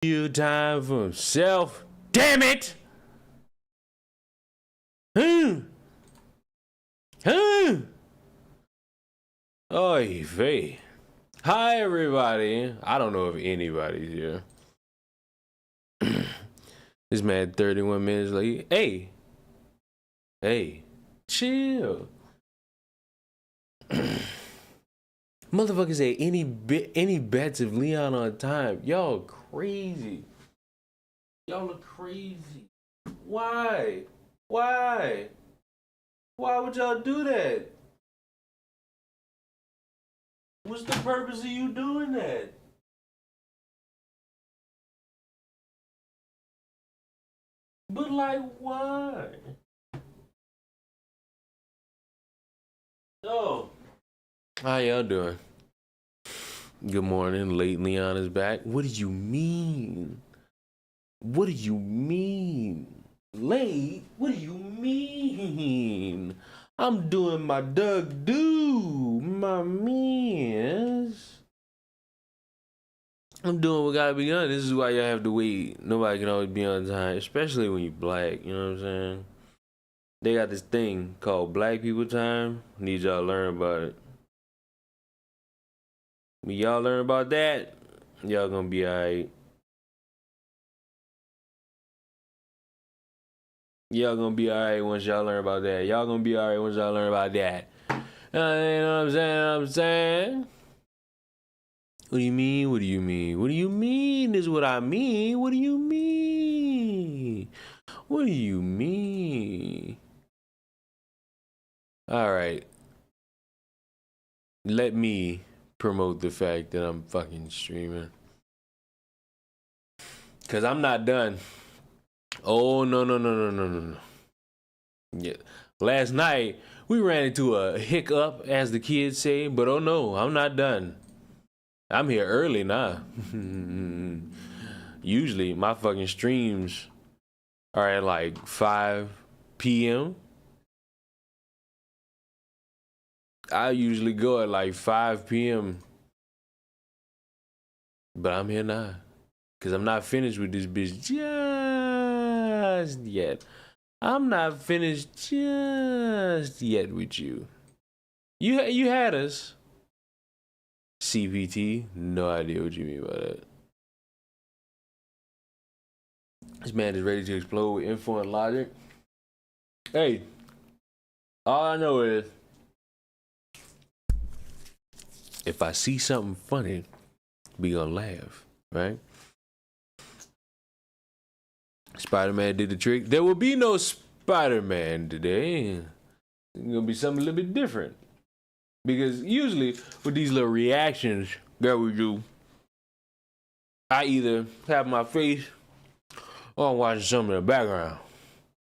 Time for himself. Damn it! Oy vey. Hi everybody. I don't know if anybody's here. This man 31 minutes late. Hey, chill. Motherfuckers say any bets of Leon on time. Y'all crazy. Y'all are crazy. Why? Why would y'all do that? What's the purpose of you doing that? But like, why? So, how y'all doing? Good morning. Late Leon is back. What do you mean? What do you mean? Late? What do you mean? I'm doing my Doug do, my mans. I'm doing what gotta be done. This is why y'all have to wait. Nobody can always be on time, especially when you black, you know what I'm saying? They got this thing called black people time. Need y'all to learn about it. When y'all learn about that, y'all gonna be alright. Y'all gonna be alright once y'all learn about that. Y'all gonna be alright once y'all learn about that. You know what I'm saying? What do you mean? What do you mean? What do you mean is what I mean? What do you mean? What do you mean? Alright. Let me promote the fact that I'm fucking streaming. Cause I'm not done. Oh no. Yeah. Last night we ran into a hiccup, as the kids say, but oh no, I'm not done. I'm here early now. Usually my fucking streams are at like 5 p.m. I usually go at like 5 p.m. But I'm here now. Cause I'm not finished with this bitch just yet. I'm not finished just yet with you. You had us. CPT, no idea what you mean by that. This man is ready to explode with info and logic. Hey, all I know is if I see something funny, we gonna laugh, right? Spider-Man did the trick. There will be no Spider-Man today. It's gonna be something a little bit different. Because usually with these little reactions that we do, I either have my face or I'm watching something in the background.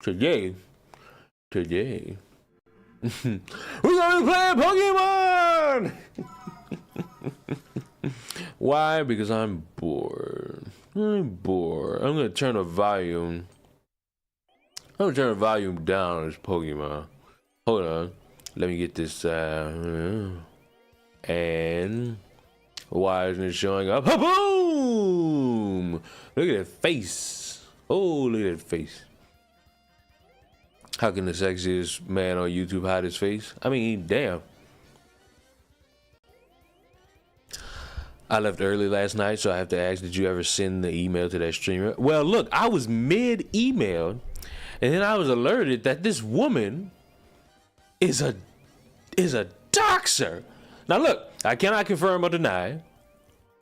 Today, we're gonna be playing Pokemon! Why? Because I'm bored. I'm gonna turn the volume. I'm gonna turn the volume down on this Pokemon. Hold on. Let me get this. And why isn't it showing up? Boom! Look at that face. Oh, look at that face. How can the sexiest man on YouTube hide his face? I mean, damn. I left early last night, so I have to ask, did you ever send the email to that streamer? Well, look, I was mid-email, and then I was alerted that this woman is a doxer. Now, look, I cannot confirm or deny.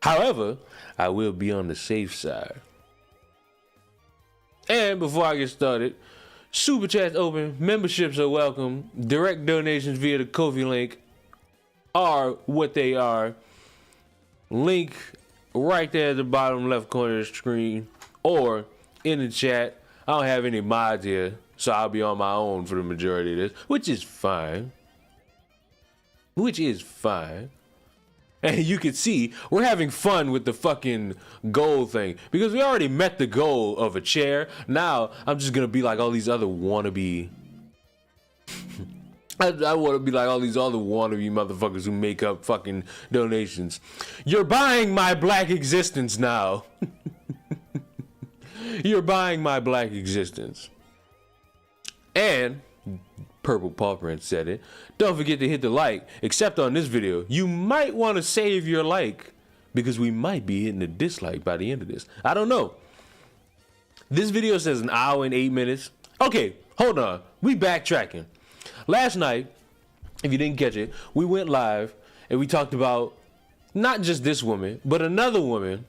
However, I will be on the safe side. And before I get started, Super Chat's open, memberships are welcome, direct donations via the Ko-fi link are what they are. Link right there at the bottom left corner of the screen or in the chat. I don't have any mods here, so I'll be on my own for the majority of this, which is fine. And you can see we're having fun with the fucking goal thing because we already met the goal of a chair. Now I'm just gonna be like all these other wannabe I want to be like all these other wannabe motherfuckers who make up fucking donations. You're buying my black existence now. You're buying my black existence. And Purple Paw Print said it. Don't forget to hit the like, except on this video. You might want to save your like because we might be hitting a dislike by the end of this. I don't know. This video says an hour and 8 minutes. Okay, hold on. We backtracking. Last night, if you didn't catch it, we went live and we talked about not just this woman, but another woman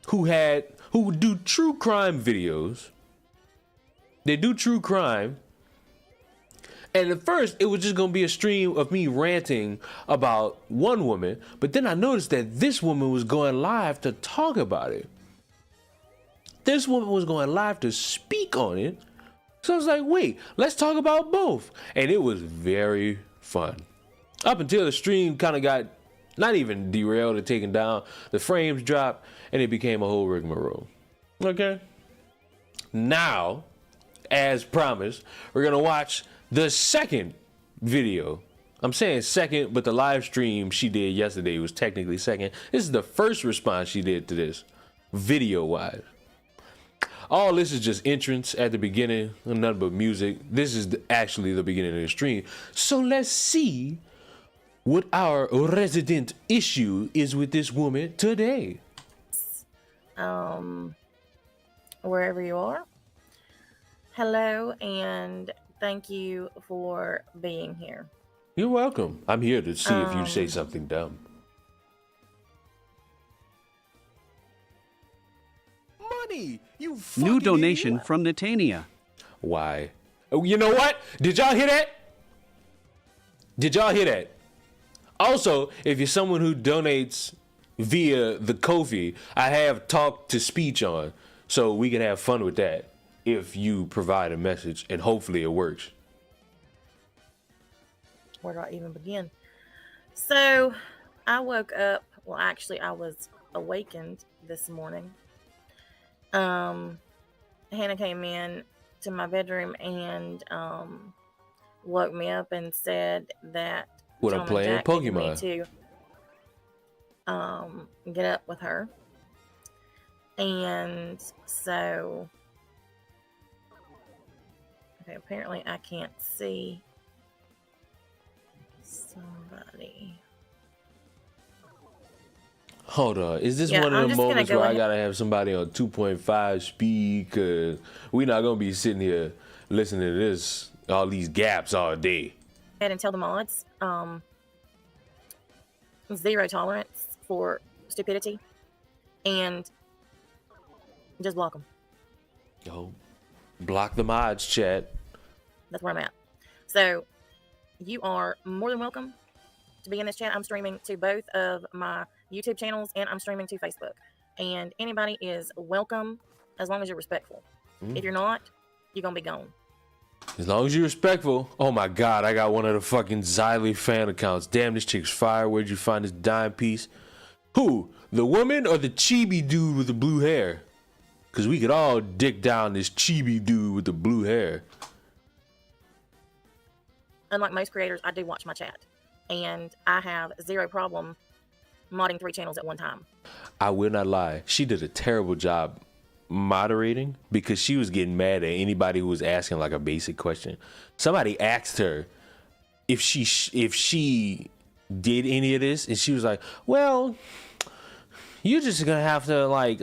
who do true crime videos. They do true crime. And at first, it was just going to be a stream of me ranting about one woman. But then I noticed that this woman was going live to talk about it. This woman was going live to speak on it. So I was like, wait, let's talk about both. And it was very fun. Up until the stream kind of got not even derailed or taken down. The frames dropped and it became a whole rigmarole. Okay? Now, as promised, we're going to watch the second video. I'm saying second, but the live stream she did yesterday was technically second. This is the first response she did to this, video-wise. All this is just entrance at the beginning, nothing but music. This is actually the beginning of the stream. So let's see what our resident issue is with this woman today. Wherever you are. Hello, and thank you for being here. You're welcome. I'm here to see if you say something dumb. Money, you fucking New donation idiot. from Netania. Why? Oh, you know what? Did y'all hear that? Did y'all hear that? Also, if you're someone who donates via the Ko-fi, I have talk to speech on, so we can have fun with that if you provide a message, and hopefully it works. Where do I even begin? So I woke up, well, actually I was awakened this morning. Hannah came in to my bedroom and woke me up and said that What, I'm playing Jack needed me Pokemon to get up with her. And so okay, apparently I can't see somebody. Hold on. Is this Yeah, one I'm of the just gonna moments go where I ahead. gotta have somebody on 2.5 speed? Cause we're not gonna be sitting here listening to this, all these gaps all day. Ahead and tell the mods, zero tolerance for stupidity, and just block them. Yo, block the mods, chat. That's where I'm at. So you are more than welcome to be in this chat. I'm streaming to both of my YouTube channels and I'm streaming to Facebook. And anybody is welcome as long as you're respectful. If you're not, you're going to be gone. As long as you're respectful. Oh my god, I got one of the fucking Xylee fan accounts. Damn, this chick's fire. Where'd you find this dime piece? Who? The woman or the chibi dude with the blue hair? Because we could all dick down this chibi dude with the blue hair. Unlike most creators, I do watch my chat. And I have zero problem modding 3 channels at one time. I will not lie. She did a terrible job moderating because she was getting mad at anybody who was asking like a basic question. Somebody asked her if she did any of this, and she was like, well, you're just gonna have to like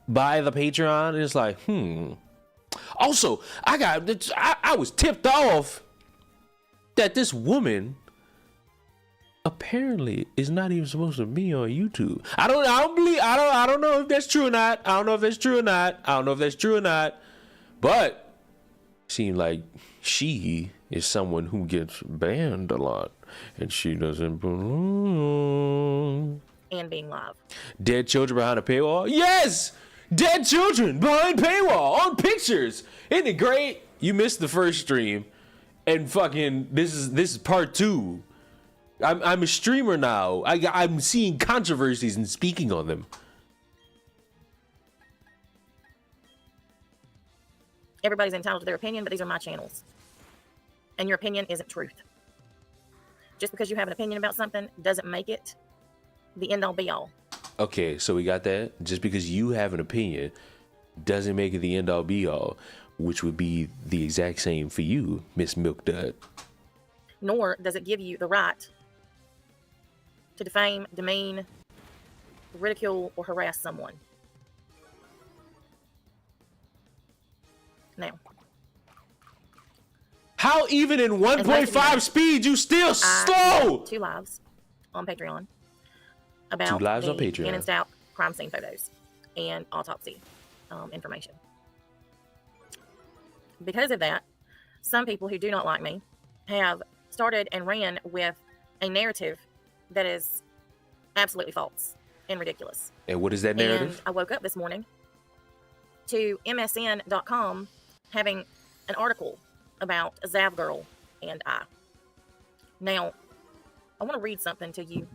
buy the Patreon. And it's like, Also, I was tipped off that this woman apparently is not even supposed to be on YouTube. I don't know if that's true or not. I don't know if that's true or not. But it seems like she is someone who gets banned a lot and she doesn't belong. And being live. Dead children behind a paywall? Yes! Dead children behind paywall on pictures. Isn't it great? You missed the first stream. And fucking this is part 2. I'm a streamer now. I'm seeing controversies and speaking on them. Everybody's entitled to their opinion, but these are my channels. And your opinion isn't truth. Just because you have an opinion about something doesn't make it the end all be all. Okay, so we got that. Just because you have an opinion doesn't make it the end all be all, which would be the exact same for you, Miss Milk Dud. Nor does it give you the right to defame, demean, ridicule, or harass someone. Now, how even in 1.5 speed you still slow? 2 lives on Patreon about 2 lives the on Patreon. in and out crime scene photos and autopsy information. Because of that, some people who do not like me have started and ran with a narrative that is absolutely false and ridiculous. And what is that narrative? And I woke up this morning to MSN.com having an article about a Zav girl and I. Now, I want to read something to you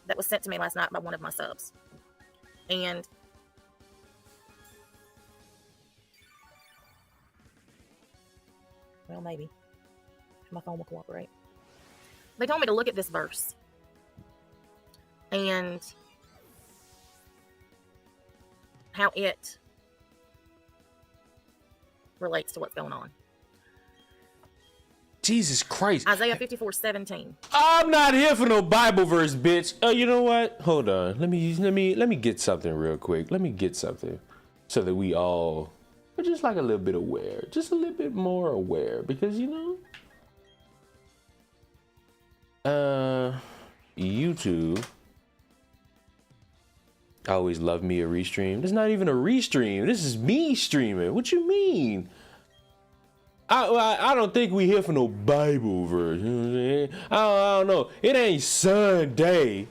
that was sent to me last night by one of my subs. And well, maybe my phone will cooperate. They told me to look at this verse and how it relates to what's going on. Jesus Christ. Isaiah 54:17. I'm not here for no Bible verse, bitch. You know what? Hold on. Let me get something real quick. Let me get something so that we all are just like a little bit aware, just a little bit more aware, because YouTube always love me a restream. This is not even a restream. This is me streaming. What you mean? I don't think we here for no Bible verse. You know what I'm saying? I don't know. It ain't Sunday.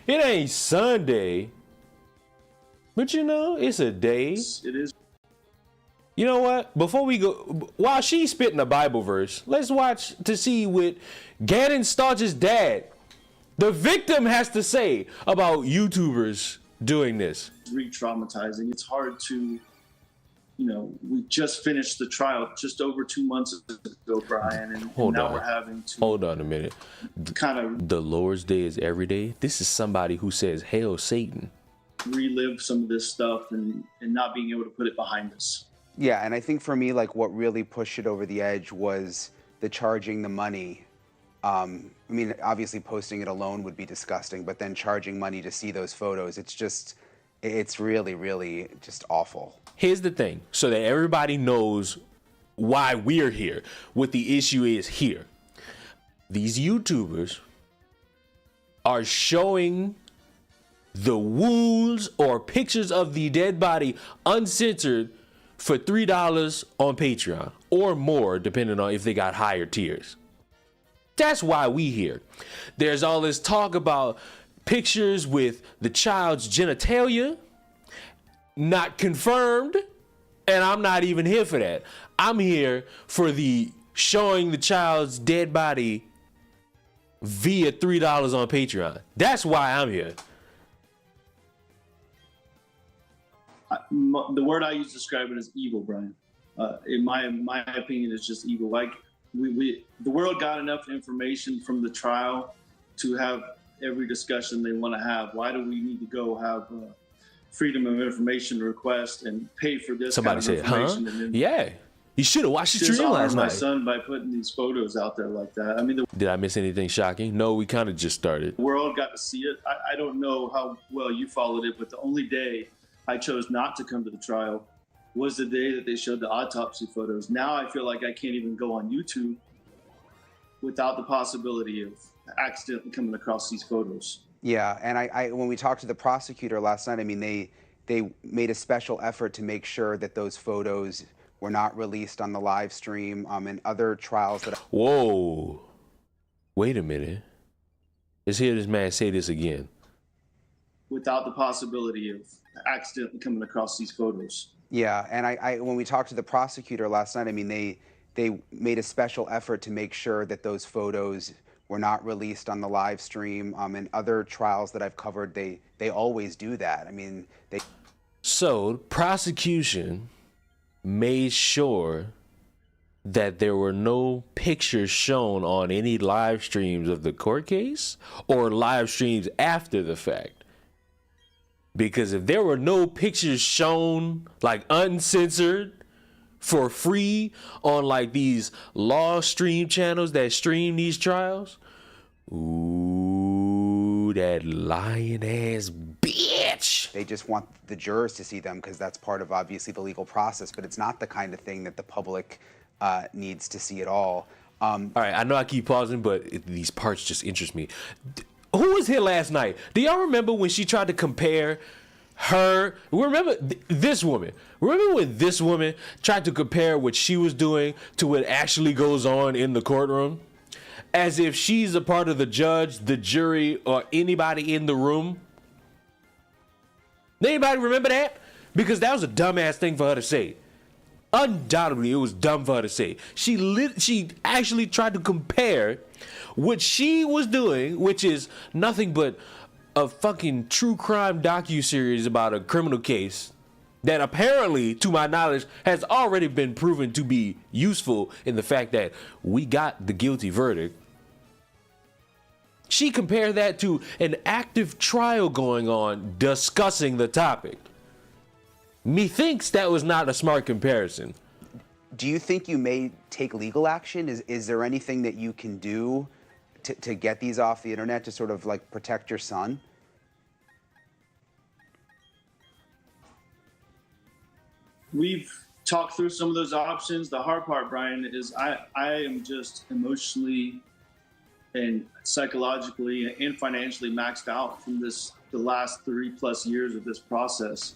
It ain't Sunday. But it's a day. It is. You know what? Before we go, while she's spitting a Bible verse, let's watch to see what Gannon Starch's dad, the victim, has to say about YouTubers doing this. Re-traumatizing. It's hard to, we just finished the trial just over 2 months ago, Brian, and now we're having to. Hold on a minute. Kind of. The Lord's Day is every day. This is somebody who says, "Hail Satan." Relive some of this stuff and not being able to put it behind us. Yeah, and I think for me, like, what really pushed it over the edge was the charging the money. I mean, obviously posting it alone would be disgusting, but then charging money to see those photos, it's really, really just awful. Here's the thing, so that everybody knows why we're here, what the issue is here. These YouTubers are showing the wounds or pictures of the dead body uncensored for $3 on Patreon or more, depending on if they got higher tiers. That's why we here. There's all this talk about pictures with the child's genitalia, not confirmed, and I'm not even here for that. I'm here for the showing the child's dead body via $3 on Patreon. That's why I'm here. The word I use to describe it is evil, Brian. In my opinion, it's just evil. Like the world got enough information from the trial to have every discussion they want to have. Why do we need to go have freedom of information request and pay for this? Somebody kind of said, information? huh? And then Yeah. You should have watched the stream last my night. son by putting these photos out there like that. I mean, Did I miss anything shocking? No, we kind of just started. the world got to see it. I don't know how well you followed it, but the only day I chose not to come to the trial was the day that they showed the autopsy photos. Now I feel like I can't even go on YouTube without the possibility of accidentally coming across these photos. Yeah, and I when we talked to the prosecutor last night, I mean, they made a special effort to make sure that those photos were not released on the live stream and other trials that. Whoa. Wait a minute. Let's hear this man say this again. Without the possibility of accidentally coming across these photos. Yeah, and I when we talked to the prosecutor last night, I mean, they made a special effort to make sure that those photos were not released on the live stream and other trials that I've covered. They always do that. I mean, they. So prosecution made sure that there were no pictures shown on any live streams of the court case or live streams after the fact, Because if there were no pictures shown, like uncensored, for free on like these law stream channels that stream these trials, ooh, that lying ass bitch. They just want the jurors to see them because that's part of obviously the legal process, but it's not the kind of thing that the public needs to see at all. All right, I know I keep pausing, but these parts just interest me. Who was here last night? Do y'all remember when she tried to compare her? Remember this woman? Remember when this woman tried to compare what she was doing to what actually goes on in the courtroom? As if she's a part of the judge, the jury, or anybody in the room. Anybody remember that? Because that was a dumbass thing for her to say. Undoubtedly, it was dumb for her to say. She actually tried to compare what she was doing, which is nothing but a fucking true crime docuseries about a criminal case that apparently, to my knowledge, has already been proven to be useful in the fact that we got the guilty verdict. She compared that to an active trial going on discussing the topic. Methinks that was not a smart comparison. Do you think you may take legal action? Is there anything that you can do to get these off the internet to sort of like protect your son? We've talked through some of those options. The hard part, Brian, is I am just emotionally and psychologically and financially maxed out from the last 3+ years of this process.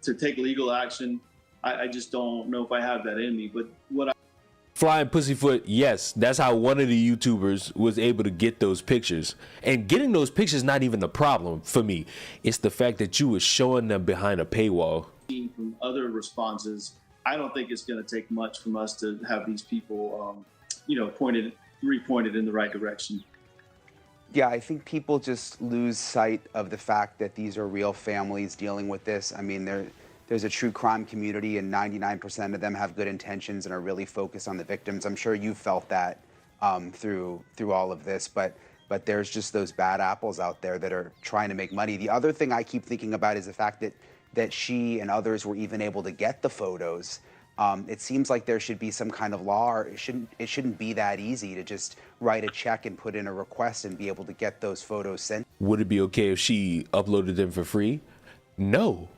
To take legal action, I just don't know if I have that in me. But Flying Pussyfoot, yes, that's how one of the YouTubers was able to get those pictures. And getting those pictures not even the problem for me. It's the fact that you were showing them behind a paywall. From other responses, I don't think it's going to take much from us to have these people, repointed in the right direction. Yeah, I think people just lose sight of the fact that these are real families dealing with this. I mean, there's a true crime community, and 99% of them have good intentions and are really focused on the victims. I'm sure you felt that through all of this, but there's just those bad apples out there that are trying to make money. The other thing I keep thinking about is the fact that she and others were even able to get the photos. It seems like there should be some kind of law, or it shouldn't be that easy to just write a check and put in a request and be able to get those photos sent. Would it be okay if she uploaded them for free? No.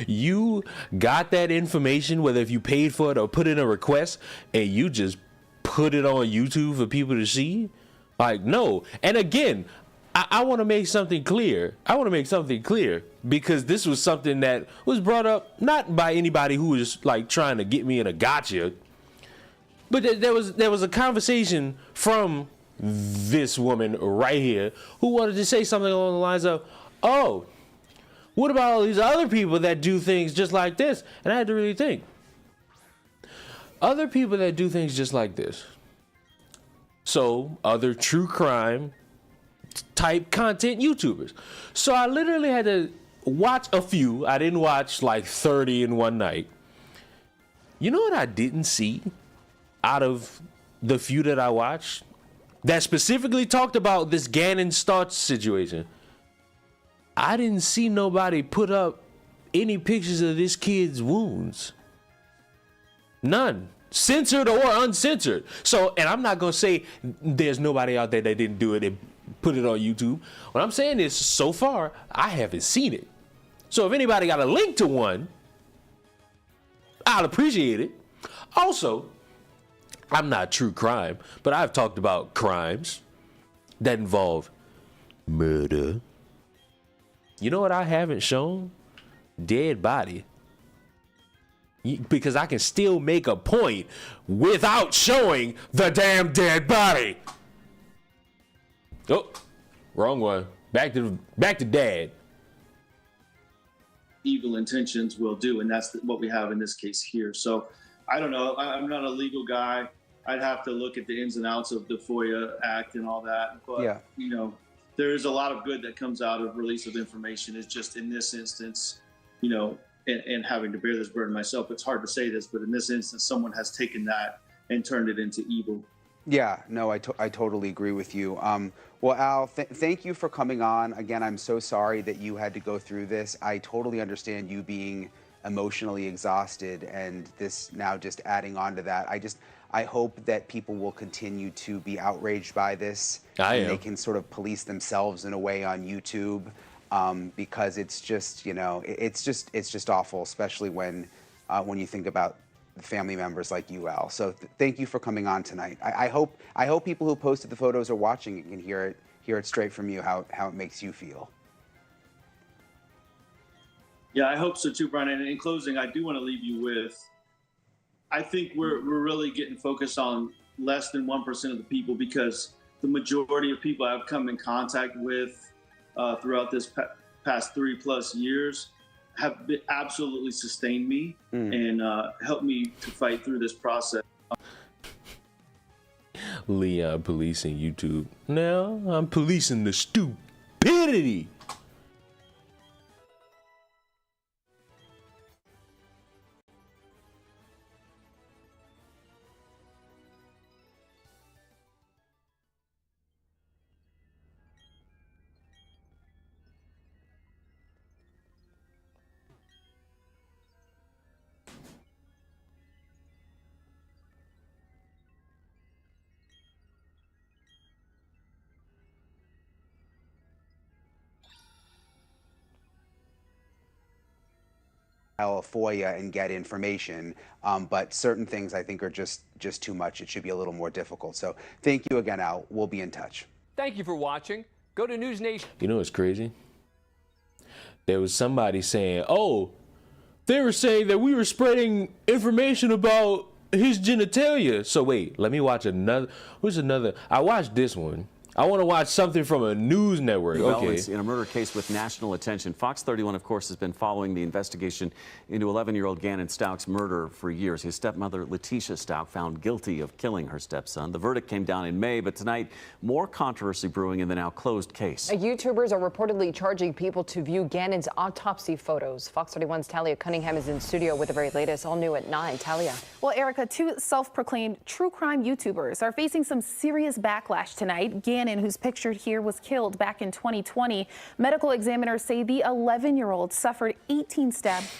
You got that information, whether if you paid for it or put in a request, and you just put it on YouTube for people to see? Like, no. And again, I want to make something clear. Because this was something that was brought up not by anybody who was like trying to get me in a gotcha, but there was a conversation from this woman right here who wanted to say something along the lines of, oh, what about all these other people that do things just like this? And I had to really think. Other people that do things just like this. So, other true crime type content YouTubers. So I literally had to watch a few. I didn't watch like 30 in one night. You know what I didn't see out of the few that I watched that specifically talked about this Gannon Starch situation? I didn't see nobody put up any pictures of this kid's wounds. None. Censored or uncensored. So, and I'm not going to say there's nobody out there that didn't do it and put it on YouTube. What I'm saying is, so far, I haven't seen it. So if anybody got a link to one, I'll appreciate it. Also, I'm not true crime, but I've talked about crimes that involve murder. You know what I haven't shown? Dead body. Because I can still make a point without showing the damn dead body. Oh, wrong one. Back to dad. Evil intentions will do, and that's what we have in this case here. So I don't know. I'm not a legal guy. I'd have to look at the ins and outs of the FOIA Act and all that. But, yeah, there is a lot of good that comes out of release of information. It's just in this instance, and having to bear this burden myself, it's hard to say this, but in this instance, someone has taken that and turned it into evil. Yeah, no, I totally agree with you. Well, Al, thank you for coming on. Again, I'm so sorry that you had to go through this. I totally understand you being emotionally exhausted and this now just adding on to that. I hope that people will continue to be outraged by this. They can sort of police themselves in a way on YouTube, because it's just, you know, it's just awful, especially when you think about family members like you, Al. So thank you for coming on tonight. I hope people who posted the photos are watching and can hear it straight from you how it makes you feel. Yeah, I hope so too, Brian. And in closing, I do want to leave you with, I think we're really getting focused on less than 1% of the people, because the majority of people I've come in contact with throughout this past 3+ years have been absolutely sustained me and helped me to fight through this process. Leon policing YouTube. Now I'm policing the stupidity. File a FOIA and get information, but certain things I think are just too much. It should be a little more difficult. So thank you again, Al. We'll be in touch. Thank you for watching. Go to News Nation. You know what's crazy? There was somebody saying, oh, they were saying that we were spreading information about his genitalia. So wait, let me watch another. What's another? I watched this one. I want to watch something from a news network. Okay. In a murder case with national attention, Fox 31, of course, has been following the investigation into 11-year-old Gannon Stauch's murder for years. His stepmother, Letitia Stauch, found guilty of killing her stepson. The verdict came down in May, but tonight, more controversy brewing in the now closed case. YouTubers are reportedly charging people to view Gannon's autopsy photos. Fox 31's Talia Cunningham is in studio with the very latest, all new at 9. Talia. Well, Erica, two self-proclaimed true crime YouTubers are facing some serious backlash tonight. Gannon, who's pictured here, was killed back in 2020. Medical examiners say the 11-year-old suffered 18 stabs.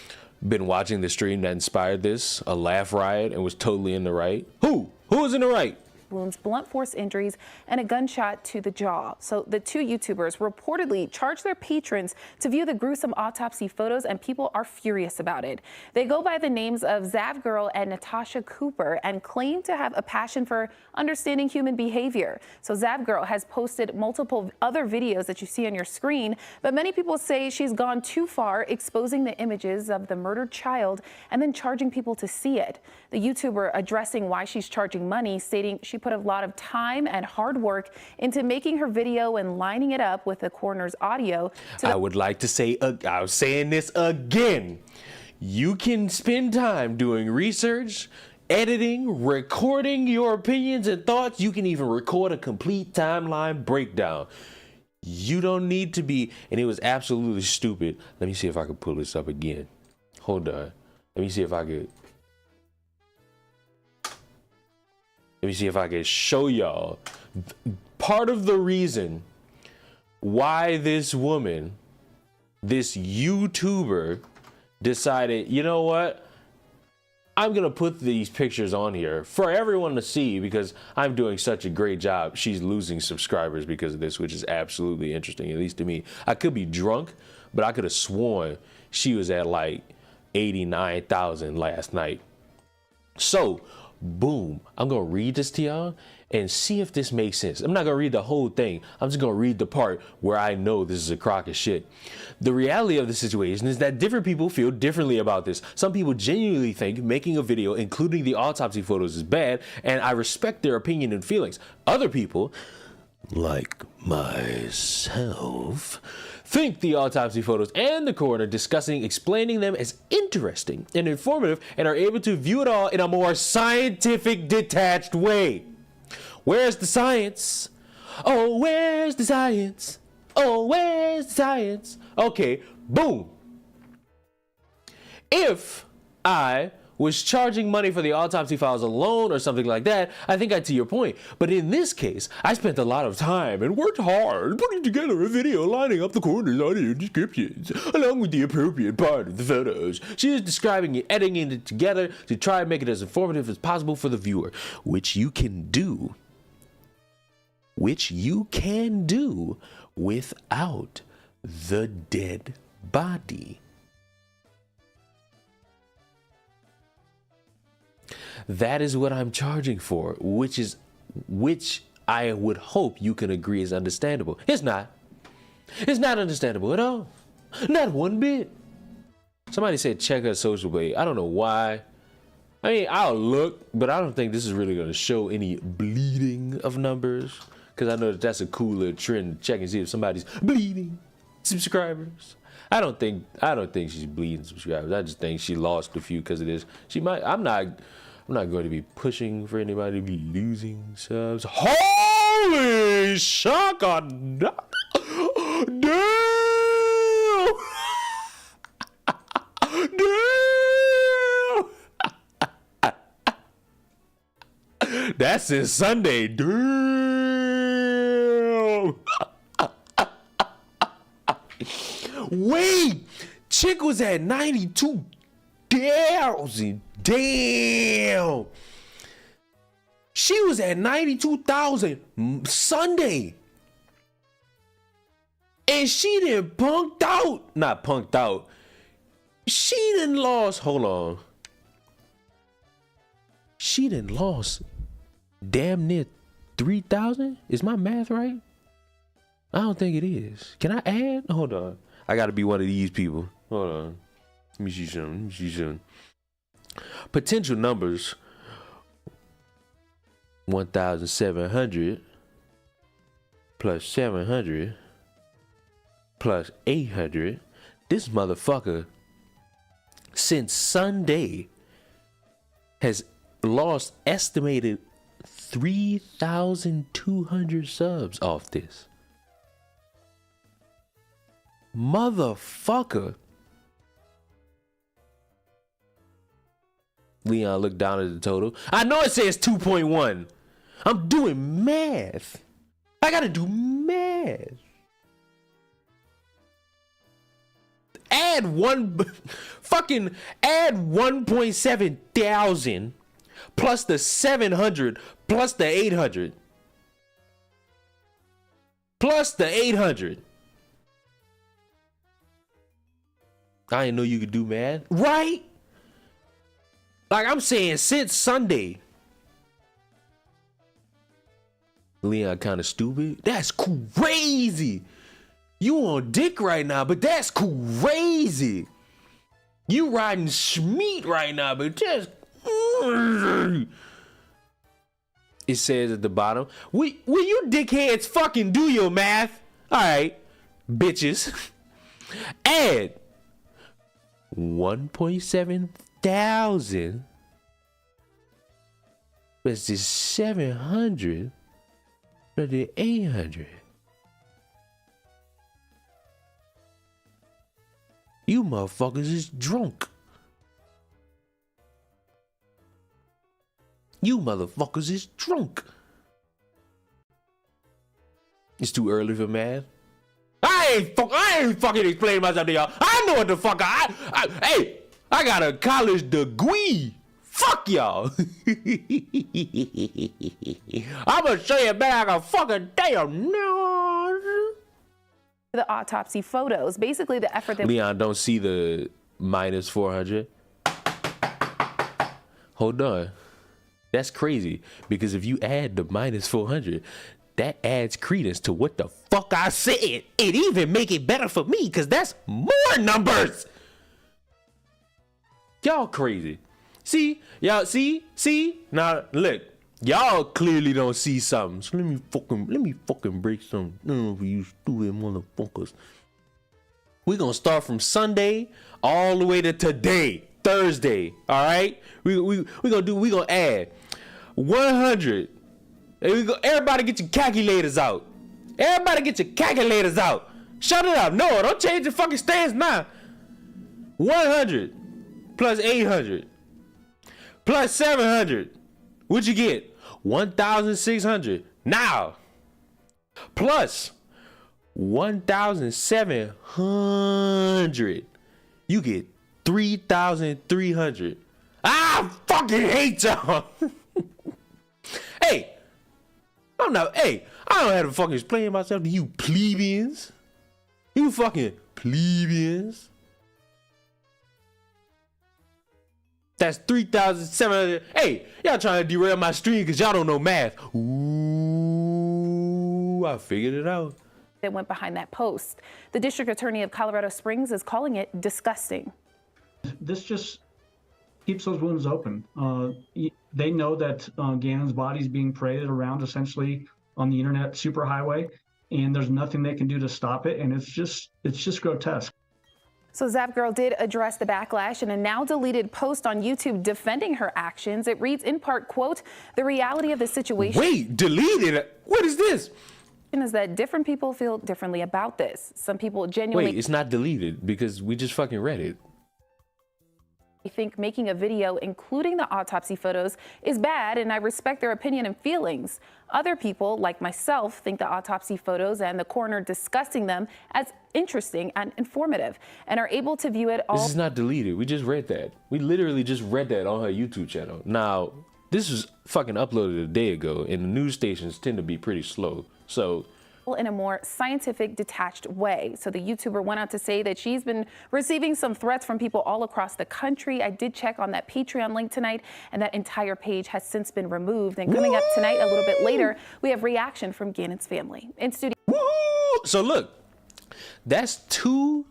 Been watching the stream that inspired this, a laugh riot, and was totally in the right. Who was in the right? Wounds, blunt force injuries, and a gunshot to the jaw. So the two YouTubers reportedly charged their patrons to view the gruesome autopsy photos, and people are furious about it. They go by the names of Zavgirl and Natasha Cooper and claim to have a passion for understanding human behavior. So Zavgirl has posted multiple other videos that you see on your screen, but many people say she's gone too far, exposing the images of the murdered child and then charging people to see it. The YouTuber addressing why she's charging money, stating she put a lot of time and hard work into making her video and lining it up with the coroner's audio. I would like to say, I'm saying this again. You can spend time doing research, editing, recording your opinions and thoughts. You can even record a complete timeline breakdown. You don't need to be, and it was absolutely stupid. Let me see if I can pull this up again. Hold on. Let me see if I could. Let me see if I can show y'all part of the reason why this woman, this YouTuber, decided, you know what? I'm going to put these pictures on here for everyone to see because I'm doing such a great job. She's losing subscribers because of this, which is absolutely interesting, at least to me. I could be drunk, but I could have sworn she was at like 89,000 last night. So, boom, I'm gonna read this to y'all and see if this makes sense. I'm not gonna read the whole thing. I'm just gonna read the part where I know this is a crock of shit. The reality of the situation is that different people feel differently about this. Some people genuinely think making a video, including the autopsy photos, is bad, and I respect their opinion and feelings. Other people, like myself, think the autopsy photos and the coroner explaining them as interesting and informative and are able to view it all in a more scientific, detached way. Where's the science? Oh, where's the science? Oh, where's the science? Okay, boom. If I was charging money for the autopsy files alone or something like that, I think I'd see your point. But in this case, I spent a lot of time and worked hard putting together a video lining up the corners, audio descriptions, along with the appropriate part of the photos. She is describing and editing it together to try and make it as informative as possible for the viewer, which you can do. Without the dead body. That is what I'm charging for, which I would hope you can agree is understandable. It's not. It's not understandable at all. Not one bit. Somebody said check her social blade. I don't know why. I mean, I'll look, but I don't think this is really going to show any bleeding of numbers, because I know that's a cool little trend to check and see if somebody's bleeding subscribers. I don't think she's bleeding subscribers. I just think she lost a few because of this. She might. I'm not going to be pushing for anybody to be losing subs. Holy shaka! Damn! Damn! That's since Sunday. Damn! Wait! Chick was at 92,000. Damn! She was at 92,000 Sunday. And she done punked out. Not punked out. She done lost. Hold on. She done lost damn near 3,000? Is my math right? I don't think it is. Can I add? Hold on. I gotta be one of these people. Hold on. Let me see something. Potential numbers. 1,700 plus 700 plus 800. This motherfucker, since Sunday, has lost estimated 3,200 subs off this. Motherfucker. Leon looked down at the total. I know it says 2.1. I'm doing math. I gotta do math. Add 1.7 thousand plus the 700 plus the 800 plus the 800. I didn't know you could do math. Right? Like I'm saying, since Sunday. Leon kind of stupid. That's crazy. You on dick right now, but that's crazy. You riding Schmeat right now, but just... It says at the bottom, will you dickheads fucking do your math? All right, bitches. Add 1.7 thousand versus 700 versus 800. You motherfuckers is drunk. You motherfuckers is drunk. It's too early for math. I ain't fucking explaining myself to y'all. I know what the fuck hey, I got a college degree. Fuck y'all. I'm gonna show you back like a fucking damn no. The autopsy photos, basically the effort that Leon don't see the minus 400. Hold on. That's crazy, because if you add the minus 400, that adds credence to what the fuck I said. It even make it better for me, because that's more numbers. Y'all crazy. See? Y'all see? Now look, y'all clearly don't see something. So let me fucking break something for you stupid motherfuckers. We're gonna start from Sunday all the way to today, Thursday. All right? We gonna add 100. Everybody get your calculators out. Everybody get your calculators out. Shut it up. No, don't change the fucking stance now. 100 plus 800 plus 700. What'd you get? 1,600. Now, plus 1,700. You get 3,300. I fucking hate y'all. Hey, I don't have to fucking explain myself to you plebeians. You fucking plebeians. That's 3,700. Hey, y'all trying to derail my stream because y'all don't know math. Ooh, I figured it out. That went behind that post. The district attorney of Colorado Springs is calling it disgusting. This just keeps those wounds open. They know that Gannon's body is being paraded around essentially on the internet superhighway, and there's nothing they can do to stop it. And it's just grotesque. So Zap Girl did address the backlash in a now deleted post on YouTube defending her actions. It reads in part, quote, "The reality of the situation." Wait, deleted? What is this? Is that different people feel differently about this. Some people genuinely. Wait, it's not deleted because we just fucking read it. Think making a video including the autopsy photos is bad, and I respect their opinion and feelings. Other people, like myself, think the autopsy photos and the coroner discussing them as interesting and informative and are able to view it all. This is not deleted. We just read that. We literally just read that on her YouTube channel. Now, this was fucking uploaded a day ago, and the news stations tend to be pretty slow. So in a more scientific, detached way. So the YouTuber went on to say that she's been receiving some threats from people all across the country. I did check on that Patreon link tonight, and that entire page has since been removed. And coming up tonight, a little bit later, we have reaction from Gannon's family. In studio. So look, that's two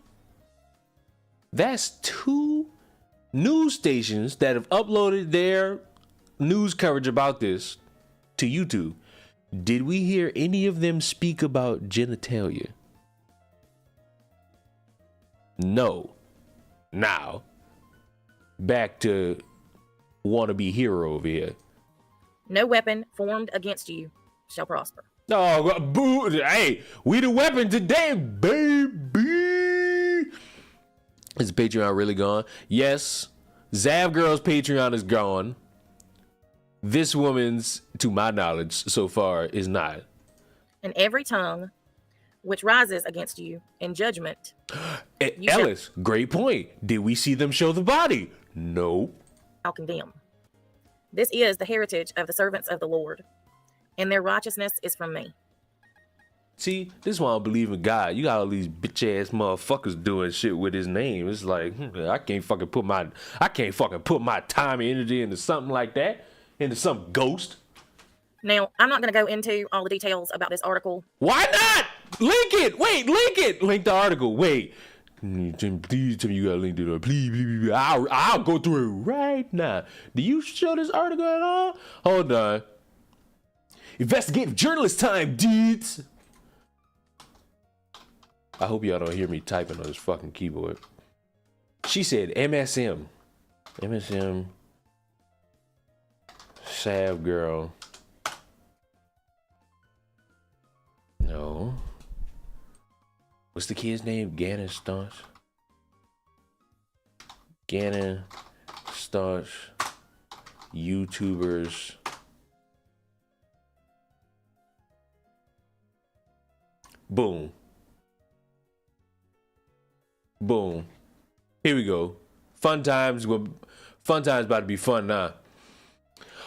news stations that have uploaded their news coverage about this to YouTube. Did we hear any of them speak about genitalia? No. Now, back to wannabe hero over here. No weapon formed against you shall prosper. Oh, boo. Hey, we the weapon today, baby. Is Patreon really gone? Yes. Zav Girl's Patreon is gone. This woman's, to my knowledge, so far, is not. And every tongue which rises against you in judgment. Ellis, great point. Did we see them show the body? Nope. I'll condemn. This is the heritage of the servants of the Lord, and their righteousness is from me. See, this is why I don't believe in God. You got all these bitch ass motherfuckers doing shit with his name. It's like, I can't fucking put my time and energy into something like that. Into some ghost. Now, I'm not going to go into all the details about this article. Why not? Link it. Wait, link it. Link the article. Wait. Please tell me you got a link to it. Please. I'll go through it right now. Do you show this article at all? Hold on. Investigative journalist time, dudes. I hope y'all don't hear me typing on this fucking keyboard. She said MSM. MSM. Sav Girl. No. What's the kid's name? Gannon Staunch. Gannon Staunch. YouTubers. Boom. Boom. Here we go. Fun times. Fun times about to be fun now.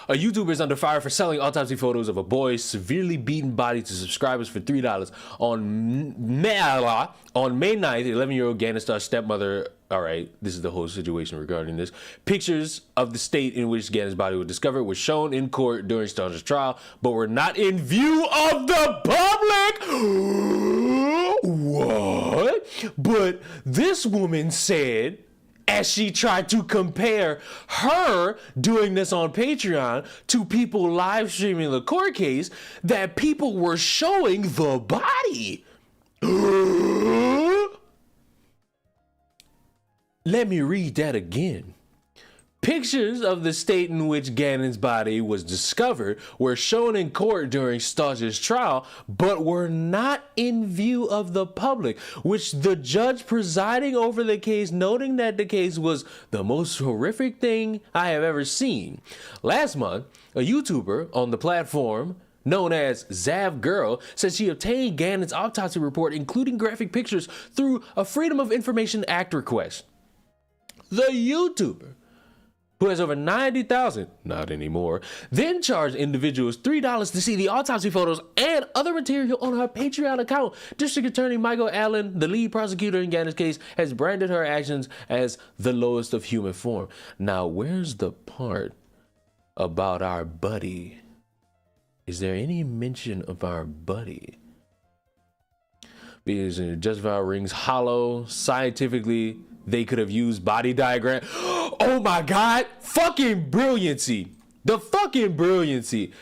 A YouTuber is under fire for selling autopsy photos of a boy's severely beaten body to subscribers for $3. On May 9th, 11-year-old Gannon Star's stepmother, all right, this is the whole situation regarding this. Pictures of the state in which Gannon's body was discovered were shown in court during Star's trial, but were not in view of the public. What? But this woman said, as she tried to compare her doing this on Patreon to people live streaming the court case, that people were showing the body. Let me read that again. Pictures of the state in which Gannon's body was discovered were shown in court during Stauch's trial, but were not in view of the public, which the judge presiding over the case noting that the case was the most horrific thing I have ever seen. Last month, a YouTuber on the platform known as Zav Girl said she obtained Gannon's autopsy report, including graphic pictures, through a Freedom of Information Act request. The YouTuber, who has over 90,000, not anymore, then charged individuals $3 to see the autopsy photos and other material on her Patreon account. District Attorney Michael Allen, the lead prosecutor in Gannon's case, has branded her actions as the lowest of human form. Now, where's the part about our buddy? Is there any mention of our buddy? Because Justify rings hollow. Scientifically, they could have used body diagram. Oh my God, fucking brilliancy. The fucking brilliancy.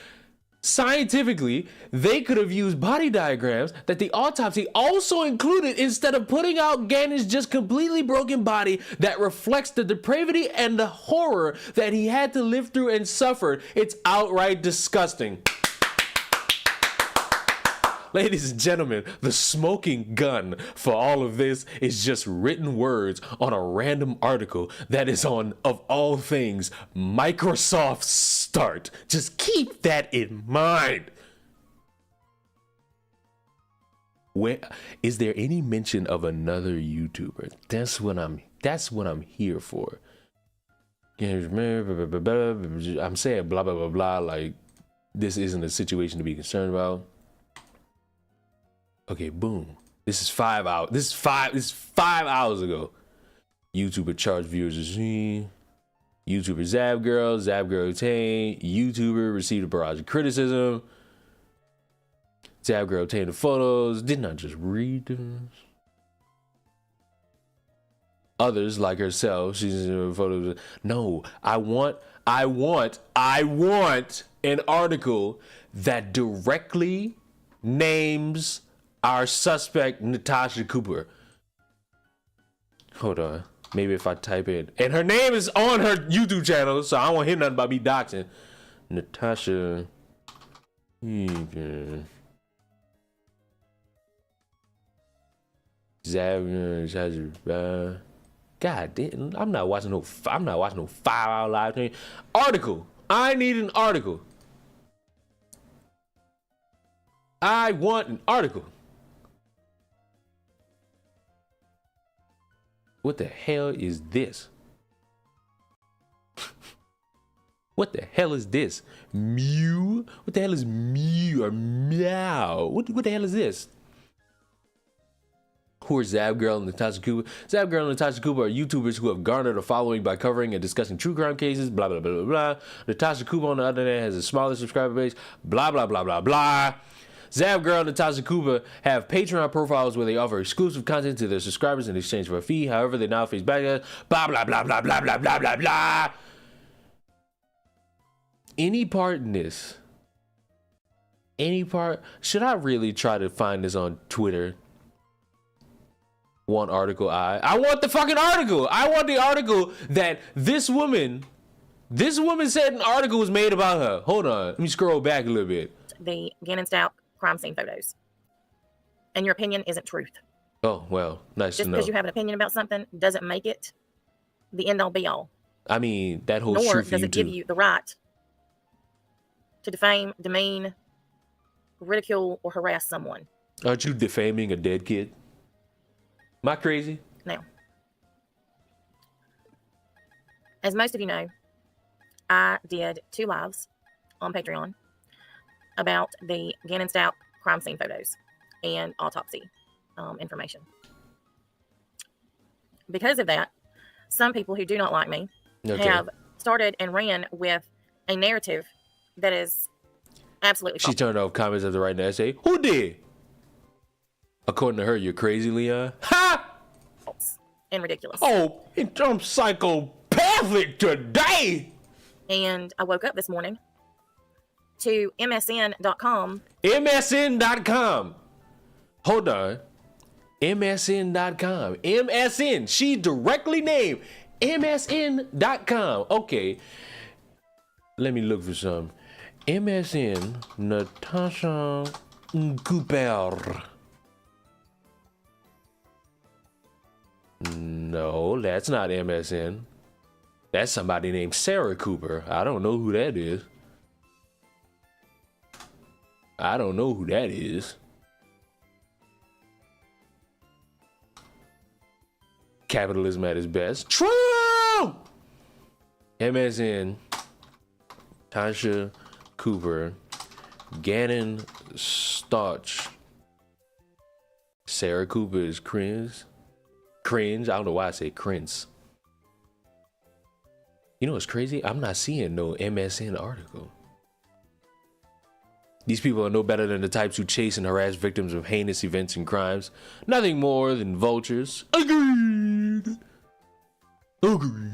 Scientifically, they could have used body diagrams that the autopsy also included instead of putting out Gannon's just completely broken body that reflects the depravity and the horror that he had to live through and suffered. It's outright disgusting. Ladies and gentlemen, the smoking gun for all of this is just written words on a random article that is on, of all things, Microsoft Start. Just keep that in mind. Where is there any mention of another YouTuber? That's what I'm here for. I'm saying blah blah blah blah like this isn't a situation to be concerned about. Okay, boom. This is 5 hours. This is 5 hours ago. YouTuber charged viewers to see. YouTuber Zab Girl obtained. YouTuber received a barrage of criticism. Zab Girl obtained the photos. Did not just read them. Others like herself, she's in photos. No, I want an article that directly names our suspect, Natasha Cooper. Hold on. Maybe if I type in. And her name is on her YouTube channel, so I don't want to hear nothing about me doxing. Natasha. God damn. I'm not watching no 5-hour live stream. Article. I need an article. I want an article. What the hell is this? What the hell is this? Mew? What the hell is mew or meow? What the hell is this? Who are Zab Girl and Natasha Cooper? Zab Girl and Natasha Cooper are YouTubers who have garnered a following by covering and discussing true crime cases, blah, blah, blah, blah, blah. Natasha Cooper, on the other hand, has a smaller subscriber base, blah, blah, blah, blah, blah. Zab Girl and Natasha Cooper have Patreon profiles where they offer exclusive content to their subscribers in exchange for a fee. However, they now face backlash. Blah, blah, blah, blah, blah, blah, blah, blah, blah. Any part in this? Any part? Should I really try to find this on Twitter? One article I want the fucking article. I want the article that this woman said an article was made about her. Hold on. Let me scroll back a little bit. The Gannon Stout crime scene photos. And your opinion isn't truth. Oh, well, nice to know. Just because you have an opinion about something doesn't make it the end all be all. I mean, that holds Nor true for does you it give too. you the right to defame, demean, ridicule, or harass someone. Aren't you defaming a dead kid? Am I crazy? Now, as most of you know, I did 2 lives on Patreon about the Gannon Stout crime scene photos and autopsy information. Because of that, some people who do not like me have started and ran with a narrative that is absolutely false. She turned off comments after writing the essay. Who did? According to her, you're crazy, Leon. Ha! False and ridiculous. Oh, I'm psychopathic today. And I woke up this morning to MSN.com. MSN.com. Hold on. MSN.com. MSN. She directly named MSN.com. Okay. Let me look for some. MSN, Natasha Cooper. No, that's not MSN. That's somebody named Sarah Cooper. I don't know who that is. I don't know who that is. Capitalism at its best. Trump! MSN, Tasha Cooper, Gannon Starch. Sarah Cooper is cringe. Cringe. I don't know why I say cringe. You know what's crazy? I'm not seeing no MSN article. These people are no better than the types who chase and harass victims of heinous events and crimes. Nothing more than vultures. Agreed. Agreed.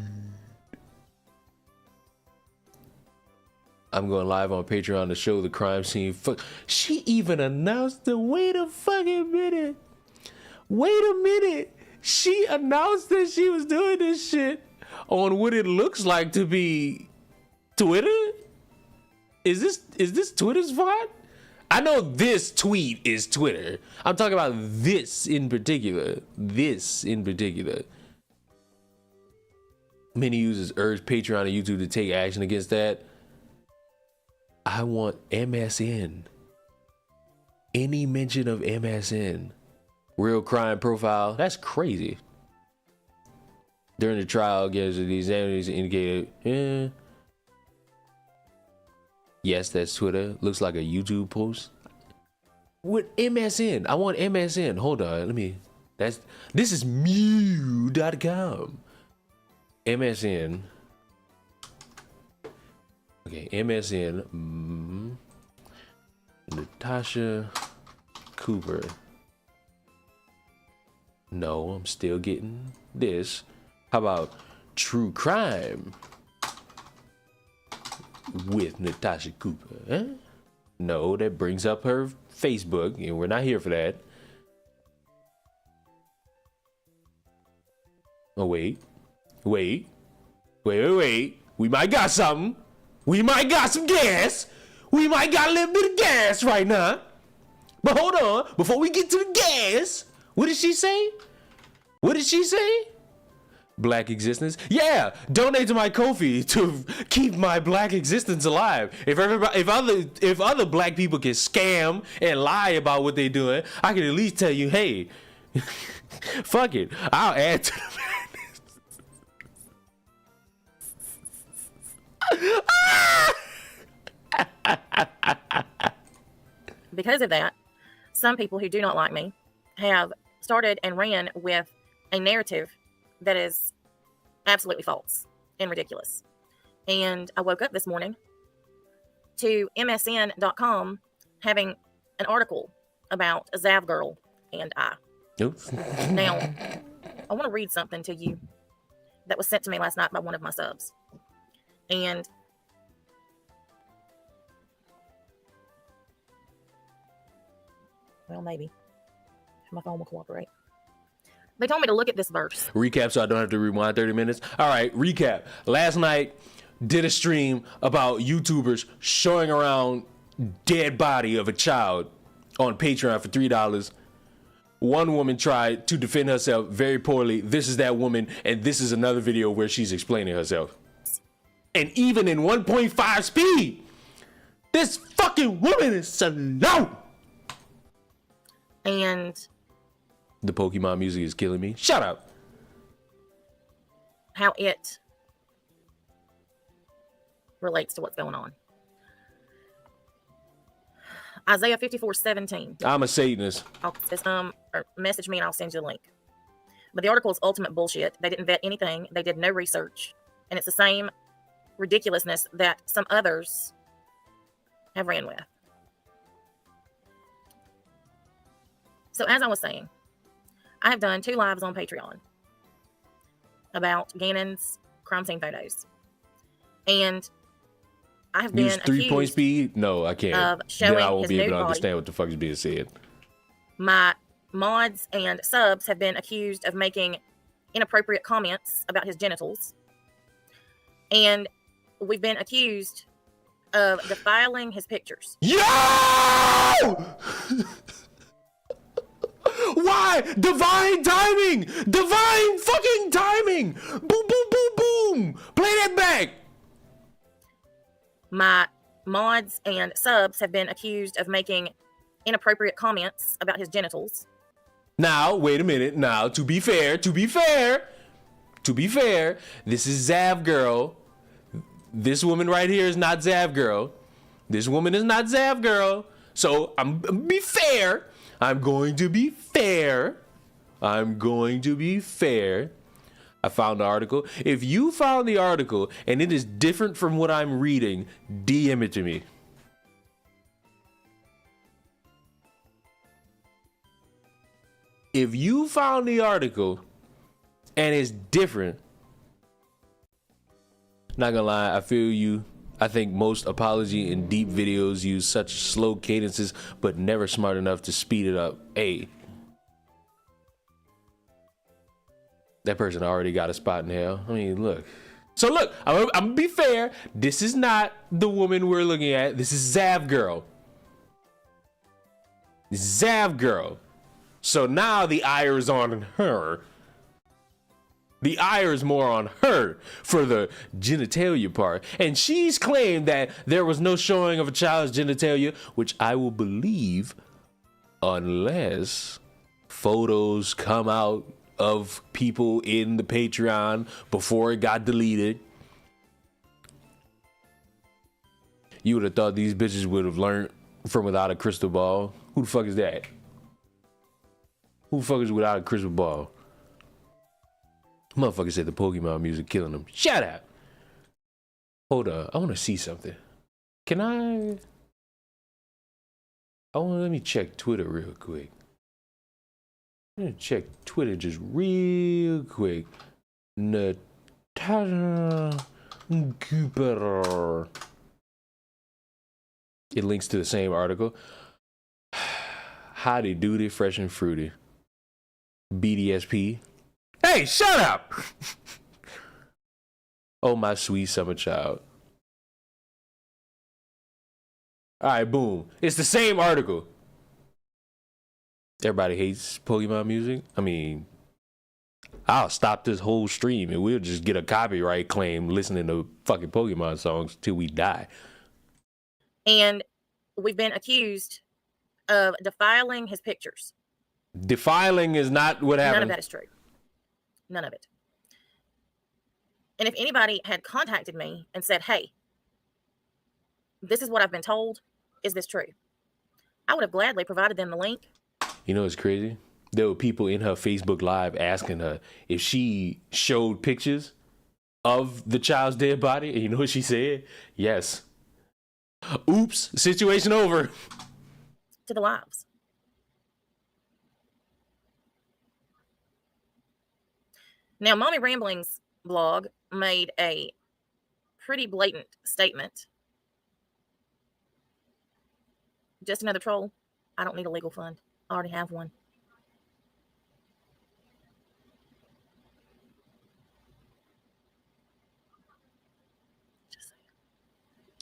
I'm going live on Patreon to show the crime scene. She even announced the wait a fucking minute. Wait a minute. She announced that she was doing this shit on what it looks like to be Twitter. Is this Twitter's fault? I know this tweet is Twitter. I'm talking about this in particular. This in particular. Many users urge Patreon and YouTube to take action against that. I want MSN. Any mention of MSN. Real crime profile. That's crazy. During the trial, the examiners indicated, yes, that's Twitter. Looks like a YouTube post. With MSN. I want MSN. Hold on. This is Mew.com. MSN. Okay, MSN. Natasha Cooper. No, I'm still getting this. How about true crime with Natasha Cooper? Huh? No, that brings up her Facebook, and we're not here for that. Oh, wait. We might got something. We might got some gas. We might got a little bit of gas right now. But hold on, before we get to the gas, what did she say? Black existence? Yeah, donate to my Ko-fi to keep my black existence alive. If other black people can scam and lie about what they're doing, I can at least tell you, hey, fuck it, I'll add to the Because of that, some people who do not like me have started and ran with a narrative that is absolutely false and ridiculous. And I woke up this morning to MSN.com having an article about a Zav girl and I. Oops. Now, I want to read something to you that was sent to me last night by one of my subs. And well, maybe if my phone will cooperate. They told me to look at this verse. Recap so I don't have to rewind 30 minutes. All right, recap. Last night, did a stream about YouTubers showing around dead body of a child on Patreon for $3. One woman tried to defend herself very poorly. This is that woman, and this is another video where she's explaining herself. And even in 1.5 speed, this fucking woman is slow. And the Pokemon music is killing me. Shut up. How it relates to what's going on. Isaiah 54:17. I'm a Satanist. Or message me and I'll send you a link. But the article is ultimate bullshit. They didn't vet anything. They did no research. And it's the same ridiculousness that some others have ran with. So as I was saying, I have done 2 lives on Patreon about Gannon's crime scene photos. And I have been Use 3-point speed? No, I can't. Of showing then I won't his be able to nude understand what the fuck is being said. My mods and subs have been accused of making inappropriate comments about his genitals. And we've been accused of defiling his pictures. Yo! Why? Divine timing! Divine fucking timing! Boom, boom, boom, boom! Play that back! My mods and subs have been accused of making inappropriate comments about his genitals. Now, wait a minute. Now, to be fair, this is Zav Girl. This woman right here is not Zav Girl. This woman is not Zav Girl. So, I'm going to be fair. I found the article. If you found the article and it is different from what I'm reading, DM it to me. If you found the article and it's different, not gonna lie, I feel you. I think most apology and deep videos use such slow cadences, but never smart enough to speed it up. Hey, that person already got a spot in hell. I mean, look. So look, I'm gonna be fair. This is not the woman we're looking at. This is Zav Girl. Zav Girl. So now the ire is on her. The ire is more on her for the genitalia part. And she's claimed that there was no showing of a child's genitalia, which I will believe unless photos come out of people in the Patreon before it got deleted. You would have thought these bitches would have learned from Without a Crystal Ball. Who the fuck is that? Who the fuck is Without a Crystal Ball? Motherfucker said the Pokemon music killing them. Shut up. Hold up. I want to see something. Can I let me check Twitter real quick. I'm gonna check Twitter just real quick. Natasha Cooper. It links to the same article. Hottie Doody, fresh and fruity. BDSP. Hey, shut up! Oh, my sweet summer child. All right, boom. It's the same article. Everybody hates Pokemon music. I mean, I'll stop this whole stream and we'll just get a copyright claim listening to fucking Pokemon songs till we die. And we've been accused of defiling his pictures. Defiling is not what happened. None of that is true. None of it. And if anybody had contacted me and said, hey, this is what I've been told, is this true? I would have gladly provided them the link. You know what's crazy? There were people in her Facebook Live asking her if she showed pictures of the child's dead body. And you know what she said? Yes. Oops, situation over. To the lives. Now, Mommy Rambling's blog made a pretty blatant statement. Just another troll. I don't need a legal fund. I already have one.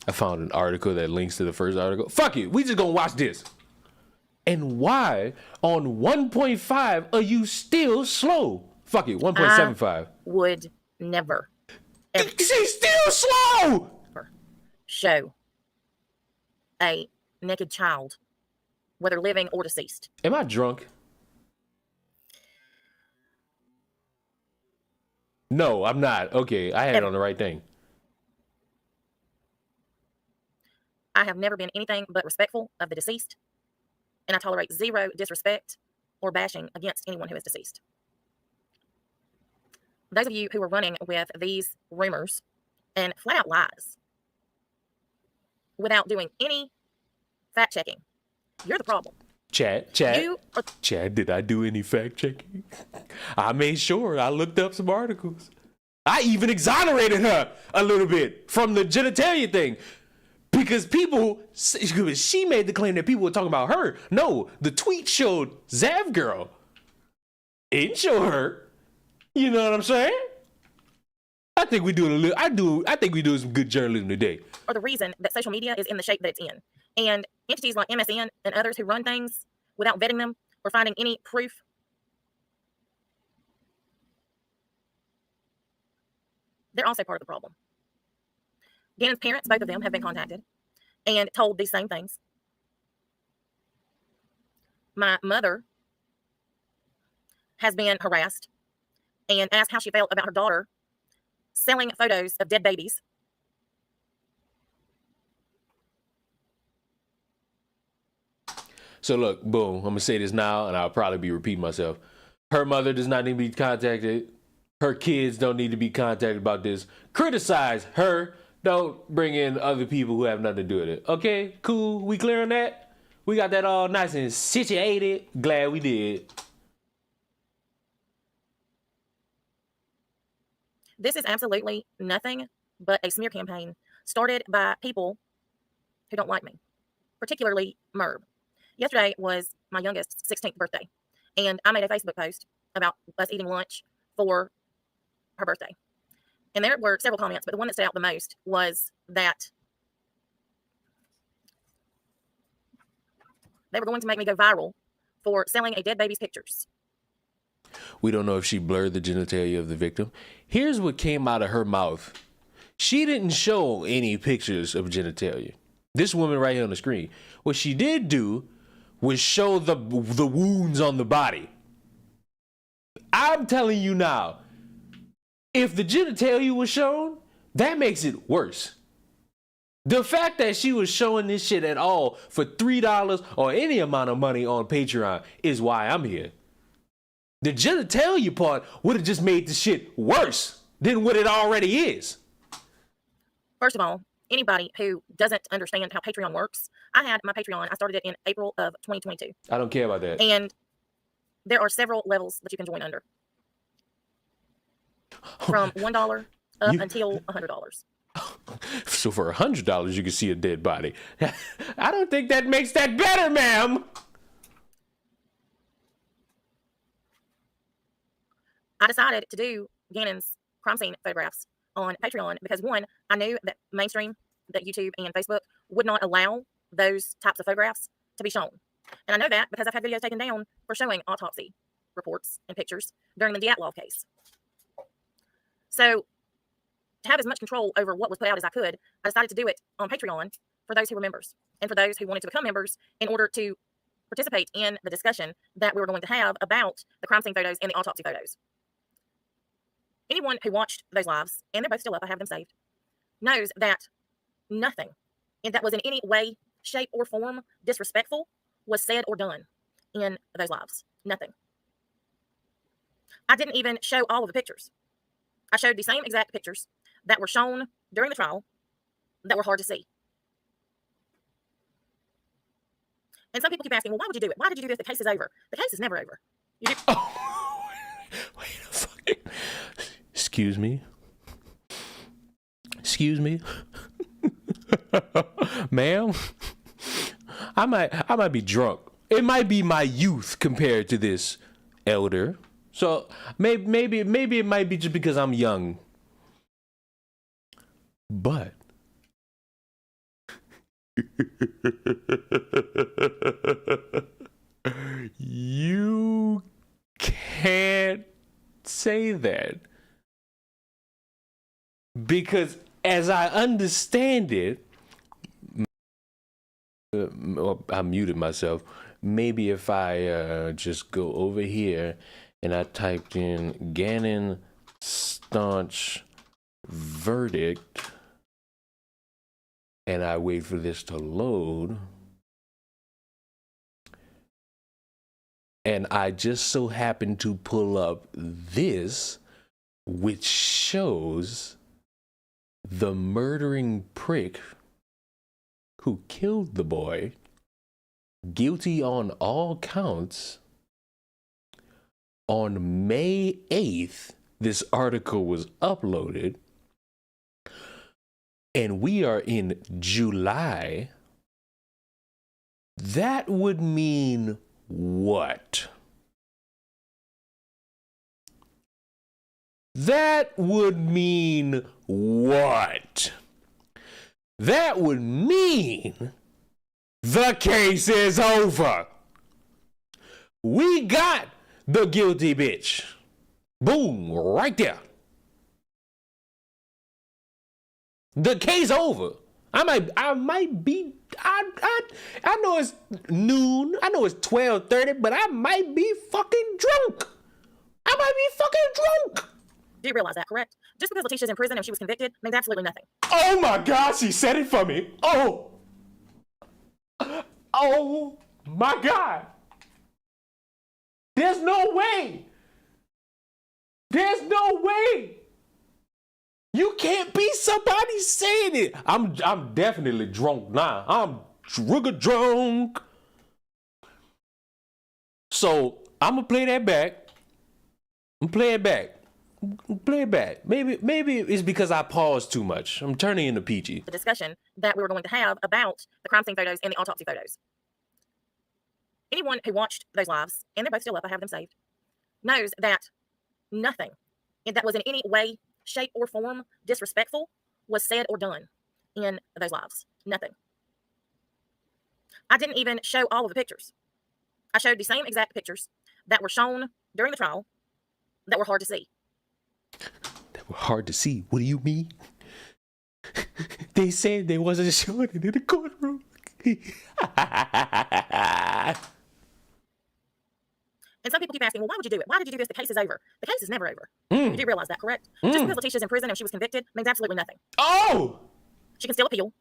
I found an article that links to the first article. Fuck it, we just gonna watch this. And why on 1.5 are you still slow? Fuck it, 1.75. Would never. She's still slow! Show a naked child, whether living or deceased. Am I drunk? No, I'm not. Okay, I had it on the right thing. I have never been anything but respectful of the deceased, and I tolerate zero disrespect or bashing against anyone who is deceased. Those of you who are running with these rumors and flat out lies without doing any fact checking, you're the problem. Chad, did I do any fact checking? I made sure I looked up some articles. I even exonerated her a little bit from the genitalia thing. Because she made the claim that people were talking about her. No, the tweet showed Zav Girl. It didn't show her. You know what I'm saying? I think we're doing a little. I think we're doing some good journalism today. Or the reason that social media is in the shape that it's in. And entities like MSN and others who run things without vetting them or finding any proof, they're also part of the problem. Gannon's parents, both of them, have been contacted and told these same things. My mother has been harassed and asked how she felt about her daughter selling photos of dead babies. So look, boom, I'm gonna say this now, and I'll probably be repeating myself. Her mother does not need to be contacted. Her kids don't need to be contacted about this. Criticize her. Don't bring in other people who have nothing to do with it. Okay, cool. We clear on that? We got that all nice and situated. Glad we did. This is absolutely nothing but a smear campaign started by people who don't like me, particularly Merb. Yesterday was my youngest's 16th birthday, and I made a Facebook post about us eating lunch for her birthday. And there were several comments, but the one that stood out the most was that they were going to make me go viral for selling a dead baby's pictures. We don't know if she blurred the genitalia of the victim. Here's what came out of her mouth. She didn't show any pictures of genitalia. This woman right here on the screen. What she did do was show the wounds on the body. I'm telling you now, if the genitalia was shown, that makes it worse. The fact that she was showing this shit at all for $3 or any amount of money on Patreon is why I'm here. The genitalia part would have just made the shit worse than what it already is. First of all, anybody who doesn't understand how Patreon works, I had my Patreon. I started it in April of 2022. I don't care about that. And there are several levels that you can join under. From $1 up until $100. So for $100, you can see a dead body. I don't think that makes that better, ma'am. I decided to do Gannon's crime scene photographs on Patreon because, one, I knew that mainstream, that YouTube and Facebook would not allow those types of photographs to be shown. And I know that because I've had videos taken down for showing autopsy reports and pictures during the Dyatlov case. So to have as much control over what was put out as I could, I decided to do it on Patreon for those who were members and for those who wanted to become members in order to participate in the discussion that we were going to have about the crime scene photos and the autopsy photos. Anyone who watched those lives, and they're both still up, I have them saved, knows that nothing that was in any way, shape, or form disrespectful was said or done in those lives. Nothing. I didn't even show all of the pictures. I showed the same exact pictures that were shown during the trial that were hard to see. And some people keep asking, well, why would you do it? Why did you do this? The case is over. The case is never over. Wait a fucking... Excuse me. Excuse me. Ma'am, I might be drunk. It might be my youth compared to this elder. So maybe it might be just because I'm young. But you can't say that. Because as I understand it, I muted myself. Maybe if I just go over here and I typed in Gannon staunch verdict and I wait for this to load. And I just so happen to pull up this, which shows the murdering prick who killed the boy, guilty on all counts. On May 8th, this article was uploaded, and we are in July. That would mean what? That would mean what? That would mean the case is over. We got the guilty bitch. Boom, right there. The case over. I might be. I know it's noon. I know it's 12:30, but I might be fucking drunk. I might be fucking drunk. Do you realize that, correct? Just because Letitia's in prison and she was convicted means absolutely nothing. Oh my God, she said it for me. Oh my God. There's no way. There's no way. You can't be somebody saying it. I'm definitely drunk now. I'm trigger drunk. So I'm gonna play that back. Play it back. Maybe it's because I paused too much. I'm turning into PG. The discussion that we were going to have about the crime scene photos and the autopsy photos. Anyone who watched those lives, and they're both still up, I have them saved, knows that nothing that was in any way, shape, or form disrespectful was said or done in those lives. Nothing. I didn't even show all of the pictures. I showed the same exact pictures that were shown during the trial that were hard to see. That were hard to see? What do you mean? They said they wasn't showing it in the courtroom. And some people keep asking, well, why would you do it? Why did you do this? The case is over. The case is never over. You do realize that, correct? Just because Letitia's in prison and she was convicted means absolutely nothing. Oh! She can still appeal.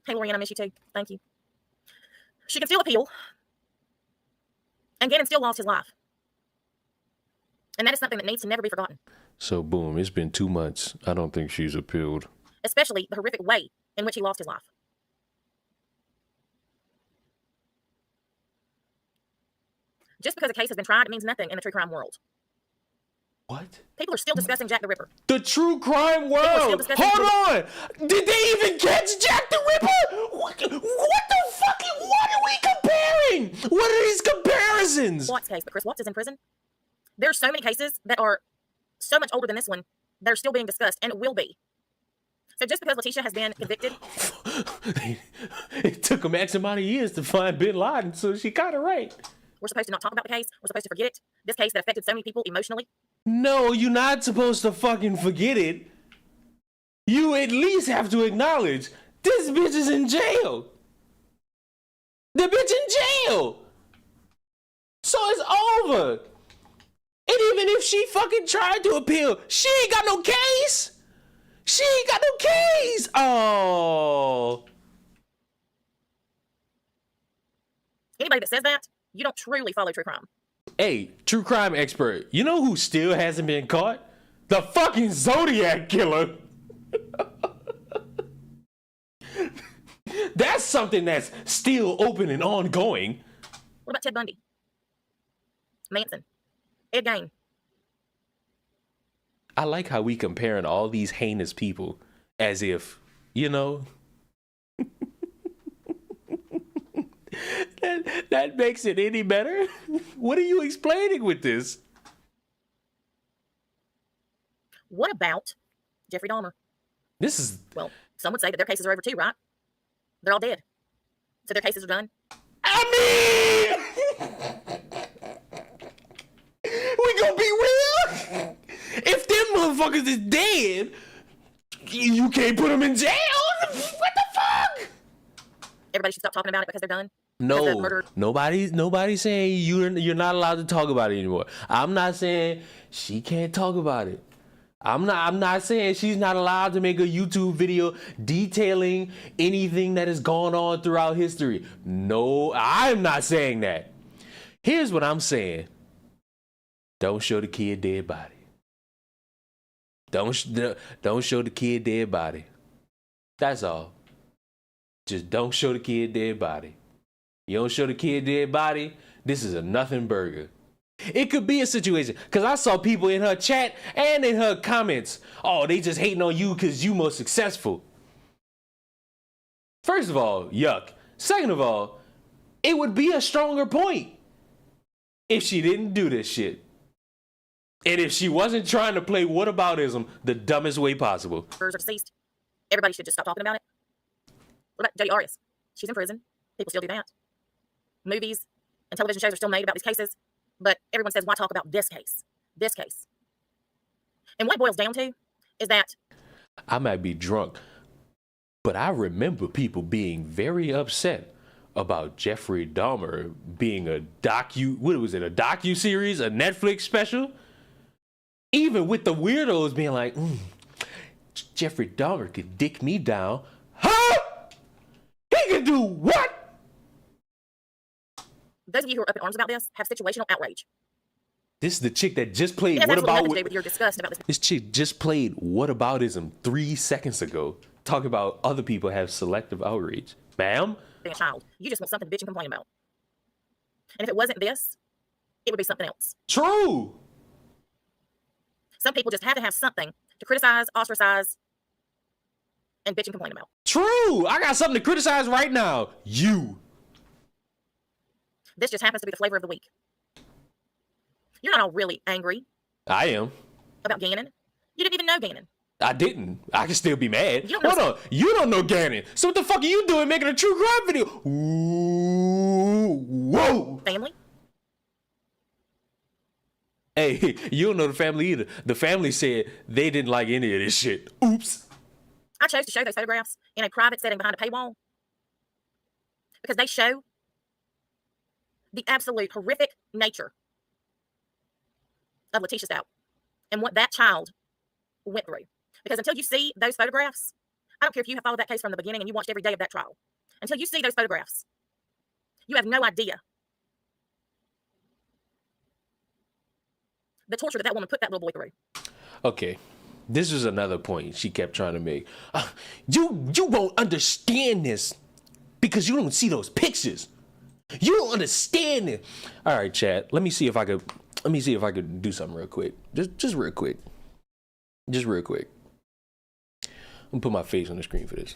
Hey, Lorianne, I miss you too. Thank you. She can still appeal. And Gannon still lost his life. And that is something that needs to never be forgotten. So, boom, it's been 2 months. I don't think she's appealed. Especially the horrific way in which he lost his life. Just because a case has been tried, it means nothing in the true crime world. What? People are still discussing Jack the Ripper. The true crime world. Hold on. Did they even catch Jack the Ripper? What the fuck? What are we comparing? What are these comparisons? Watts case, but Chris Watts is in prison. There's so many cases that are so much older than this one that are still being discussed, and will be. So just because Letitia has been convicted, it took them X amount of years to find Bin Laden, so she got it right. We're supposed to not talk about the case. We're supposed to forget it. This case that affected so many people emotionally. No, you're not supposed to fucking forget it. You at least have to acknowledge this bitch is in jail. The bitch in jail. So it's over. And even if she fucking tried to appeal, she ain't got no case. She ain't got no case. Oh. Anybody that says that, you don't truly follow true crime. Hey, true crime expert, you know who still hasn't been caught? The fucking Zodiac killer. That's something that's still open and ongoing. What about Ted Bundy? Manson? Ed Gein? I like how we comparing all these heinous people as if, you know, that makes it any better. What are you explaining with this? What about Jeffrey Dahmer? This is... Well, some would say that their cases are over too, right? They're all dead. So their cases are done. I mean... we gonna be real? If them motherfuckers is dead, you can't put them in jail? What the fuck? Everybody should stop talking about it because they're done. No, nobody's saying you're not allowed to talk about it anymore. I'm not saying she can't talk about it. I'm not saying she's not allowed to make a YouTube video detailing anything that has gone on throughout history. No, I'm not saying that. Here's what I'm saying. Don't show the kid dead body. Don't show the kid dead body. That's all. Just don't show the kid dead body. You don't show the kid dead body, this is a nothing burger. It could be a situation, because I saw people in her chat and in her comments, oh, they just hating on you because you more successful. First of all, yuck. Second of all, it would be a stronger point if she didn't do this shit. And if she wasn't trying to play whataboutism the dumbest way possible. Are deceased. Everybody should just stop talking about it. What about Jody Arias? She's in prison. People still do that. Movies and television shows are still made about these cases, but everyone says, why talk about this case? This case. And what it boils down to is that I might be drunk, but I remember people being very upset about Jeffrey Dahmer being a docu-series, a Netflix special? Even with the weirdos being like, Jeffrey Dahmer could dick me down. Huh? He could do what? Those of you who are up in arms about this have situational outrage. This is the chick that just played It has What absolutely About nothing to do with your disgust about this. This chick just played Whataboutism 3 seconds ago, talking about other people have selective outrage. Ma'am? Being a child, you just want something to bitch and complain about. And if it wasn't this, it would be something else. True. Some people just have to have something to criticize, ostracize, and bitch and complain about. True. I got something to criticize right now. You. This just happens to be the flavor of the week. You're not all really angry I am. about Gannon. You didn't even know Gannon. I didn't. I can still be mad. You don't know Hold on. You don't know Gannon. So what the fuck are you doing making a true crime video? Ooh, whoa. Family? Hey, you don't know the family either. The family said they didn't like any of this shit. Oops. I chose to show those photographs in a private setting behind a paywall because they show the absolute horrific nature of Letitia Stout and what that child went through. Because until you see those photographs, I don't care if you have followed that case from the beginning and you watched every day of that trial. Until you see those photographs, you have no idea the torture that woman put that little boy through. Okay. This is another point she kept trying to make. You won't understand this because you don't see those pictures. You don't understand it. All right, chat. Let me see if I could do something real quick. Just real quick. Just real quick. I'm gonna put my face on the screen for this.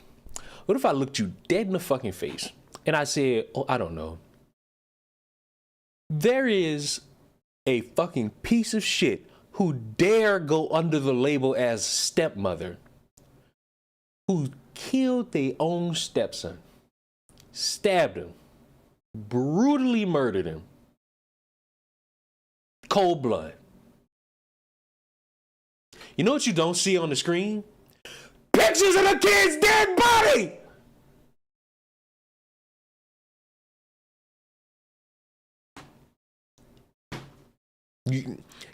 What if I looked you dead in the fucking face and I said, oh, I don't know. There is a fucking piece of shit who dare go under the label as stepmother, who killed their own stepson, stabbed him, brutally murdered him, cold blood. You know what you don't see on the screen? Pictures of the kid's dead body!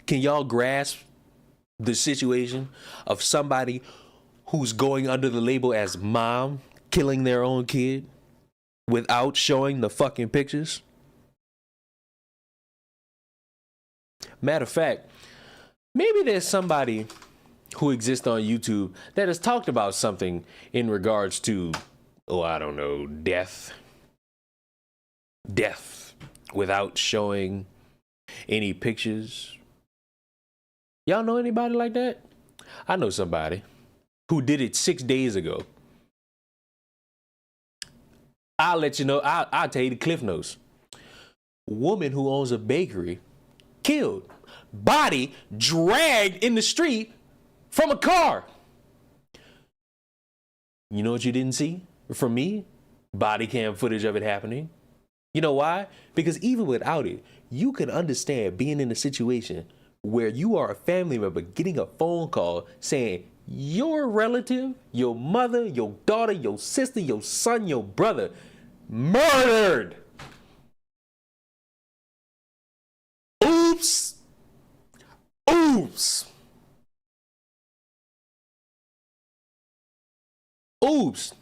Can y'all grasp the situation of somebody who's going under the label as mom killing their own kid without showing the fucking pictures? Matter of fact, maybe there's somebody who exists on YouTube that has talked about something in regards to, oh, I don't know, death without showing any pictures. Y'all know anybody like that? I know somebody who did it 6 days ago. I'll let you know. I'll tell you the cliff notes. Woman who owns a bakery killed, body dragged in the street from a car. You know what you didn't see from me? Body cam footage of it happening. You know why? Because even without it, you can understand being in a situation where you are a family member getting a phone call saying your relative, your mother, your daughter, your sister, your son, your brother murdered. Oops. Oops. Oops.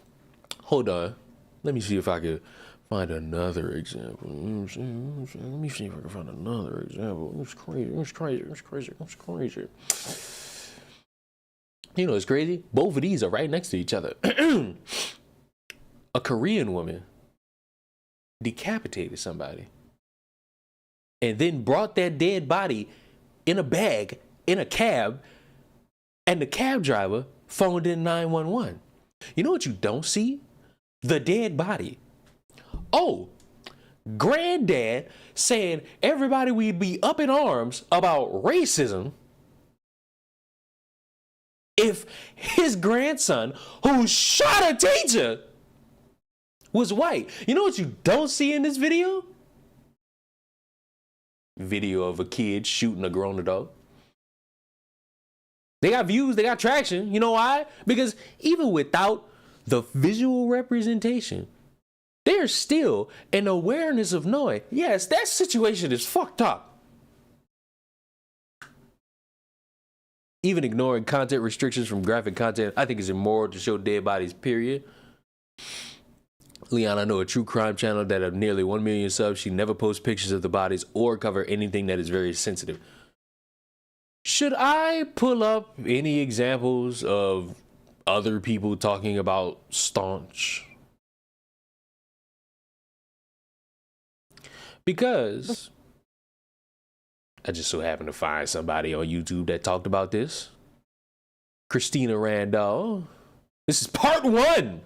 Hold on. Let me see if I could find another example. Let me see if I can find another example. It's crazy. It's crazy. It's crazy. It's crazy. You know, it's crazy. Both of these are right next to each other. A Korean woman decapitated somebody and then brought that dead body in a bag in a cab, and the cab driver phoned in 911. You know what you don't see? The dead body. Oh, granddad saying everybody would be up in arms about racism if his grandson, who shot a teacher, was white. You know what you don't see in this video? Video of a kid shooting a grown adult. They got views, they got traction. You know why? Because even without the visual representation, there's still an awareness of knowing, yes, that situation is fucked up. Even ignoring content restrictions from graphic content, I think it's immoral to show dead bodies, period. Leon, I know a true crime channel that have nearly 1 million subs. She never posts pictures of the bodies or cover anything that is very sensitive. Should I pull up any examples of other people talking about staunch? Because I just so happened to find somebody on YouTube that talked about this. Christina Randall. This is part 1.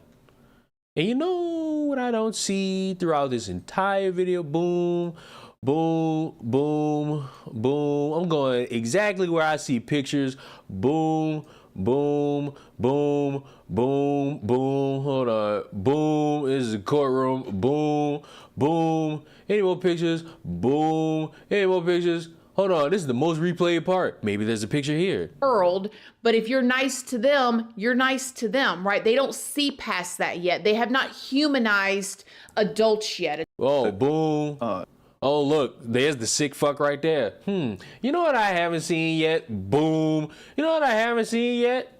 And you know what I don't see throughout this entire video? Boom, boom, boom, boom. I'm going exactly where I see pictures. Boom, boom, boom, boom, boom. Hold on. Boom. This is the courtroom. Boom, boom. Any more pictures? Boom. Any more pictures? Hold on, this is the most replayed part. Maybe there's a picture here. World, but if you're nice to them, you're nice to them, right? They don't see past that yet. They have not humanized adults yet. Oh, boom. Oh, look, there's the sick fuck right there. You know what I haven't seen yet? Boom. You know what I haven't seen yet?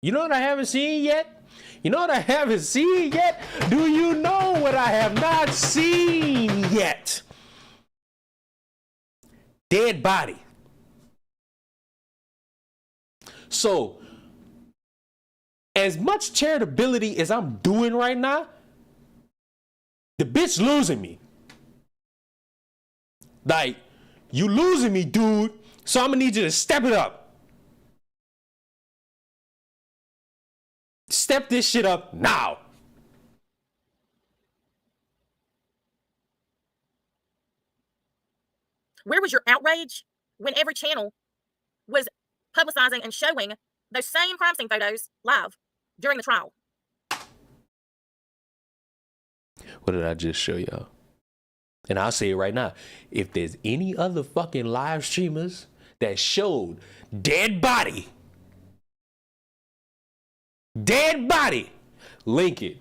You know what I haven't seen yet? You know what I haven't seen yet? Do you know what I have not seen yet? Dead body. So, as much charitability as I'm doing right now, the bitch losing me. Like, you losing me, dude, so I'm gonna need you to step it up. Step this shit up now. Where was your outrage when every channel was publicizing and showing those same crime scene photos live during the trial? What did I just show y'all? And I'll say it right now. If there's any other fucking live streamers that showed dead body, link it.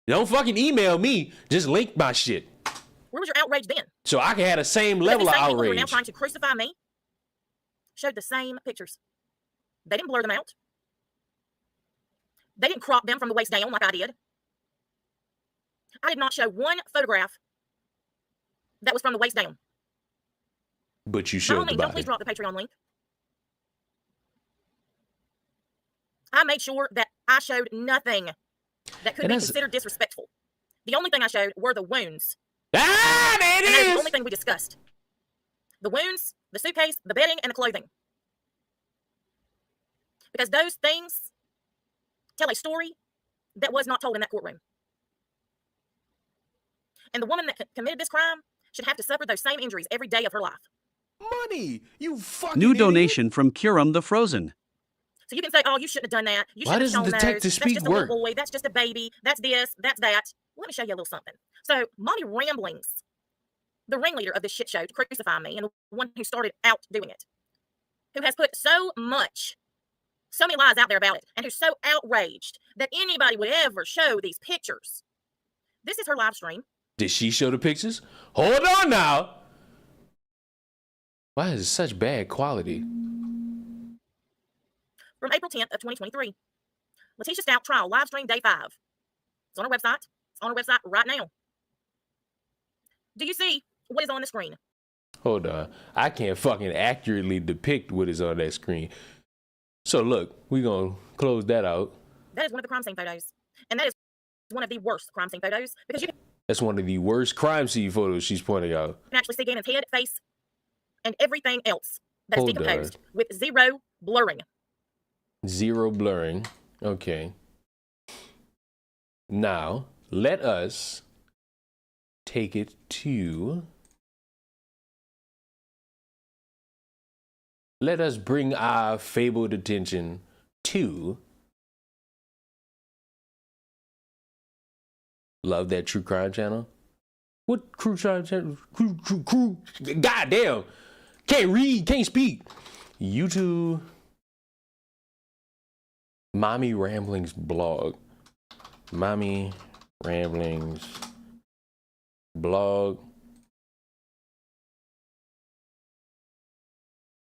Don't fucking email me. Just link my shit. Where was your outrage then? So I can have the same level of People who are outrage. now trying to crucify me showed the same pictures. They didn't blur them out. They didn't crop them from the waist down like I did. I did not show one photograph that was from the waist down. But you By all showed the means, don't body. please drop the Patreon link. I made sure that I showed nothing that could be considered disrespectful. The only thing I showed were the wounds. Ah, there it And that is is! the only thing we discussed. The wounds, the suitcase, the bedding, and the clothing. Because those things tell a story that was not told in that courtroom. And the woman that committed this crime should have to suffer those same injuries every day of her life. Money, you fucking New idiot. donation from Kurum the Frozen. So you can say, oh, you shouldn't have done that. You Why shouldn't have doesn't shown detective those. speak That's just a work? little boy. That's just a baby. That's this. That's that. Let me show you a little something. So Monty Ramblings, the ringleader of this shit show to crucify me, and the one who started out doing it, who has put so many lies out there about it, and who's so outraged that anybody would ever show these pictures. This is her live stream. Did she show the pictures? Hold on now. Why is it such bad quality? From April 10th of 2023. Letitia Stout trial live stream day 5. It's on our website. It's on our website right now. Do you see what is on the screen? Hold on. I can't fucking accurately depict what is on that screen. So look, we're going to close that out. That is one of the crime scene photos. And that is one of the worst crime scene photos because you That's one of the worst crime scene photos she's pointing out. can actually see Gannon's head, face, and everything else that is Hold decomposed with zero blurring. Zero blurring. Okay. Now, let us take it to let us bring our fabled attention to Love That True Crime Channel. What true crime channel? Crew. Goddamn. Can't read, can't speak. YouTube. Mommy Ramblings blog. Mommy Ramblings blog.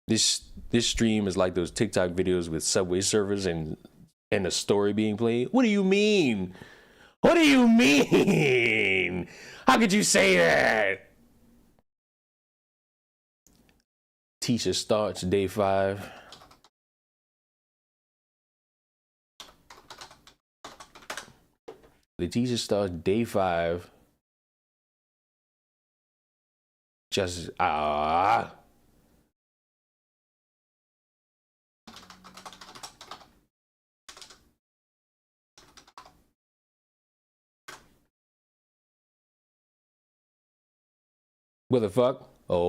This stream is like those TikTok videos with Subway surfers and a story being played. What do you mean? What do you mean? How could you say that? Tisha starts day 5. Letitia starts day 5. Just what the fuck? Oh,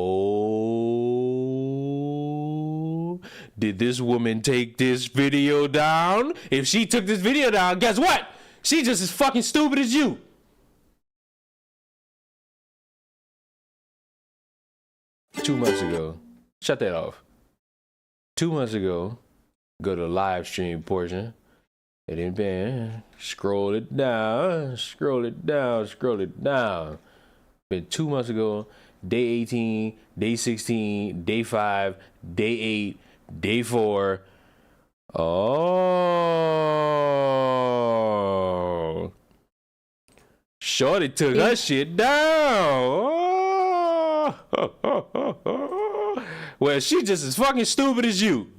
did this woman take this video down? If she took this video down, guess what? She just as fucking stupid as you. Two months ago, shut that off. 2 months ago, go to the live stream portion. And then bam, scroll it down, scroll it down, scroll it down. Been 2 months ago, day 18, day 16, day 5, day 8, day 4. Oh. Shorty took her shit down. Oh. Well, she just as fucking stupid as you.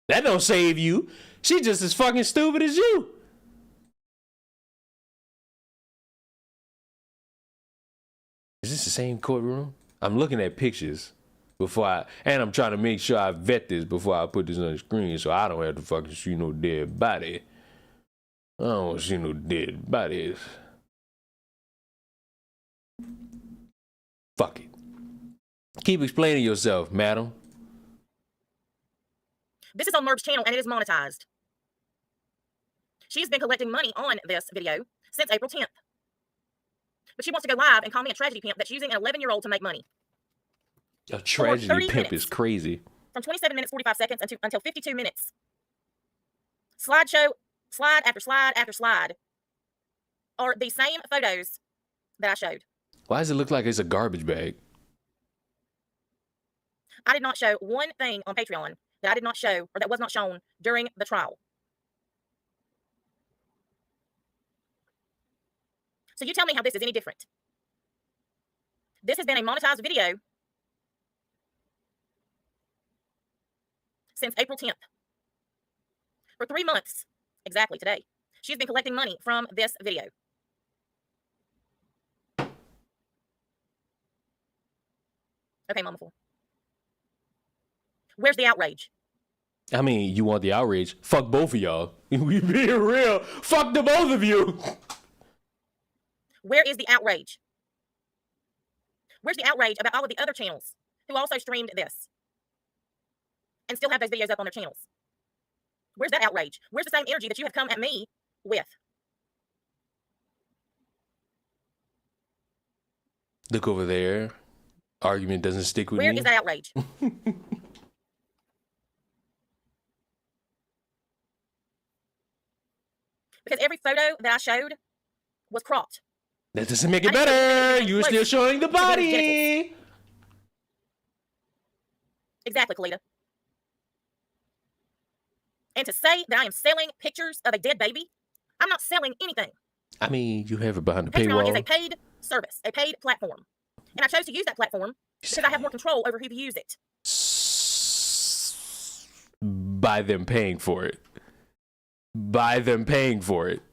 That don't save you. She just as fucking stupid as you. Is this the same courtroom? I'm looking at pictures before and I'm trying to make sure I vet this before I put this on the screen so I don't have to fucking see no dead body. I don't want to see no dead bodies. Fuck it. Keep explaining yourself, madam. This is on Merb's channel and it is monetized. She's been collecting money on this video since April 10th. But she wants to go live and call me a tragedy pimp that's using an 11-year-old to make money. A tragedy pimp is crazy. From 27 minutes, 45 seconds until 52 minutes. Slideshow, slide after slide after slide are the same photos that I showed. Why does it look like it's a garbage bag? I did not show one thing on Patreon that I did not show or that was not shown during the trial. So you tell me how this is any different. This has been a monetized video since April 10th. For 3 months, exactly today, she's been collecting money from this video. Okay, Mama Fool. Where's the outrage? I mean, you want the outrage? Fuck both of y'all. We being real. Fuck the both of you. Where is the outrage? Where's the outrage about all of the other channels who also streamed this and still have those videos up on their channels? Where's that outrage? Where's the same energy that you have come at me with? Look over there. Argument doesn't stick with me. Where is that outrage? Because every photo that I showed was cropped. That doesn't make it better. You were still showing the body. Exactly, Kalita. And to say that I am selling pictures of a dead baby, I'm not selling anything. I mean, you have it behind the Patreon paywall. is a paid service, a paid platform. And I chose to use that platform because I have more control over who views it. By them paying for it. By them paying for it.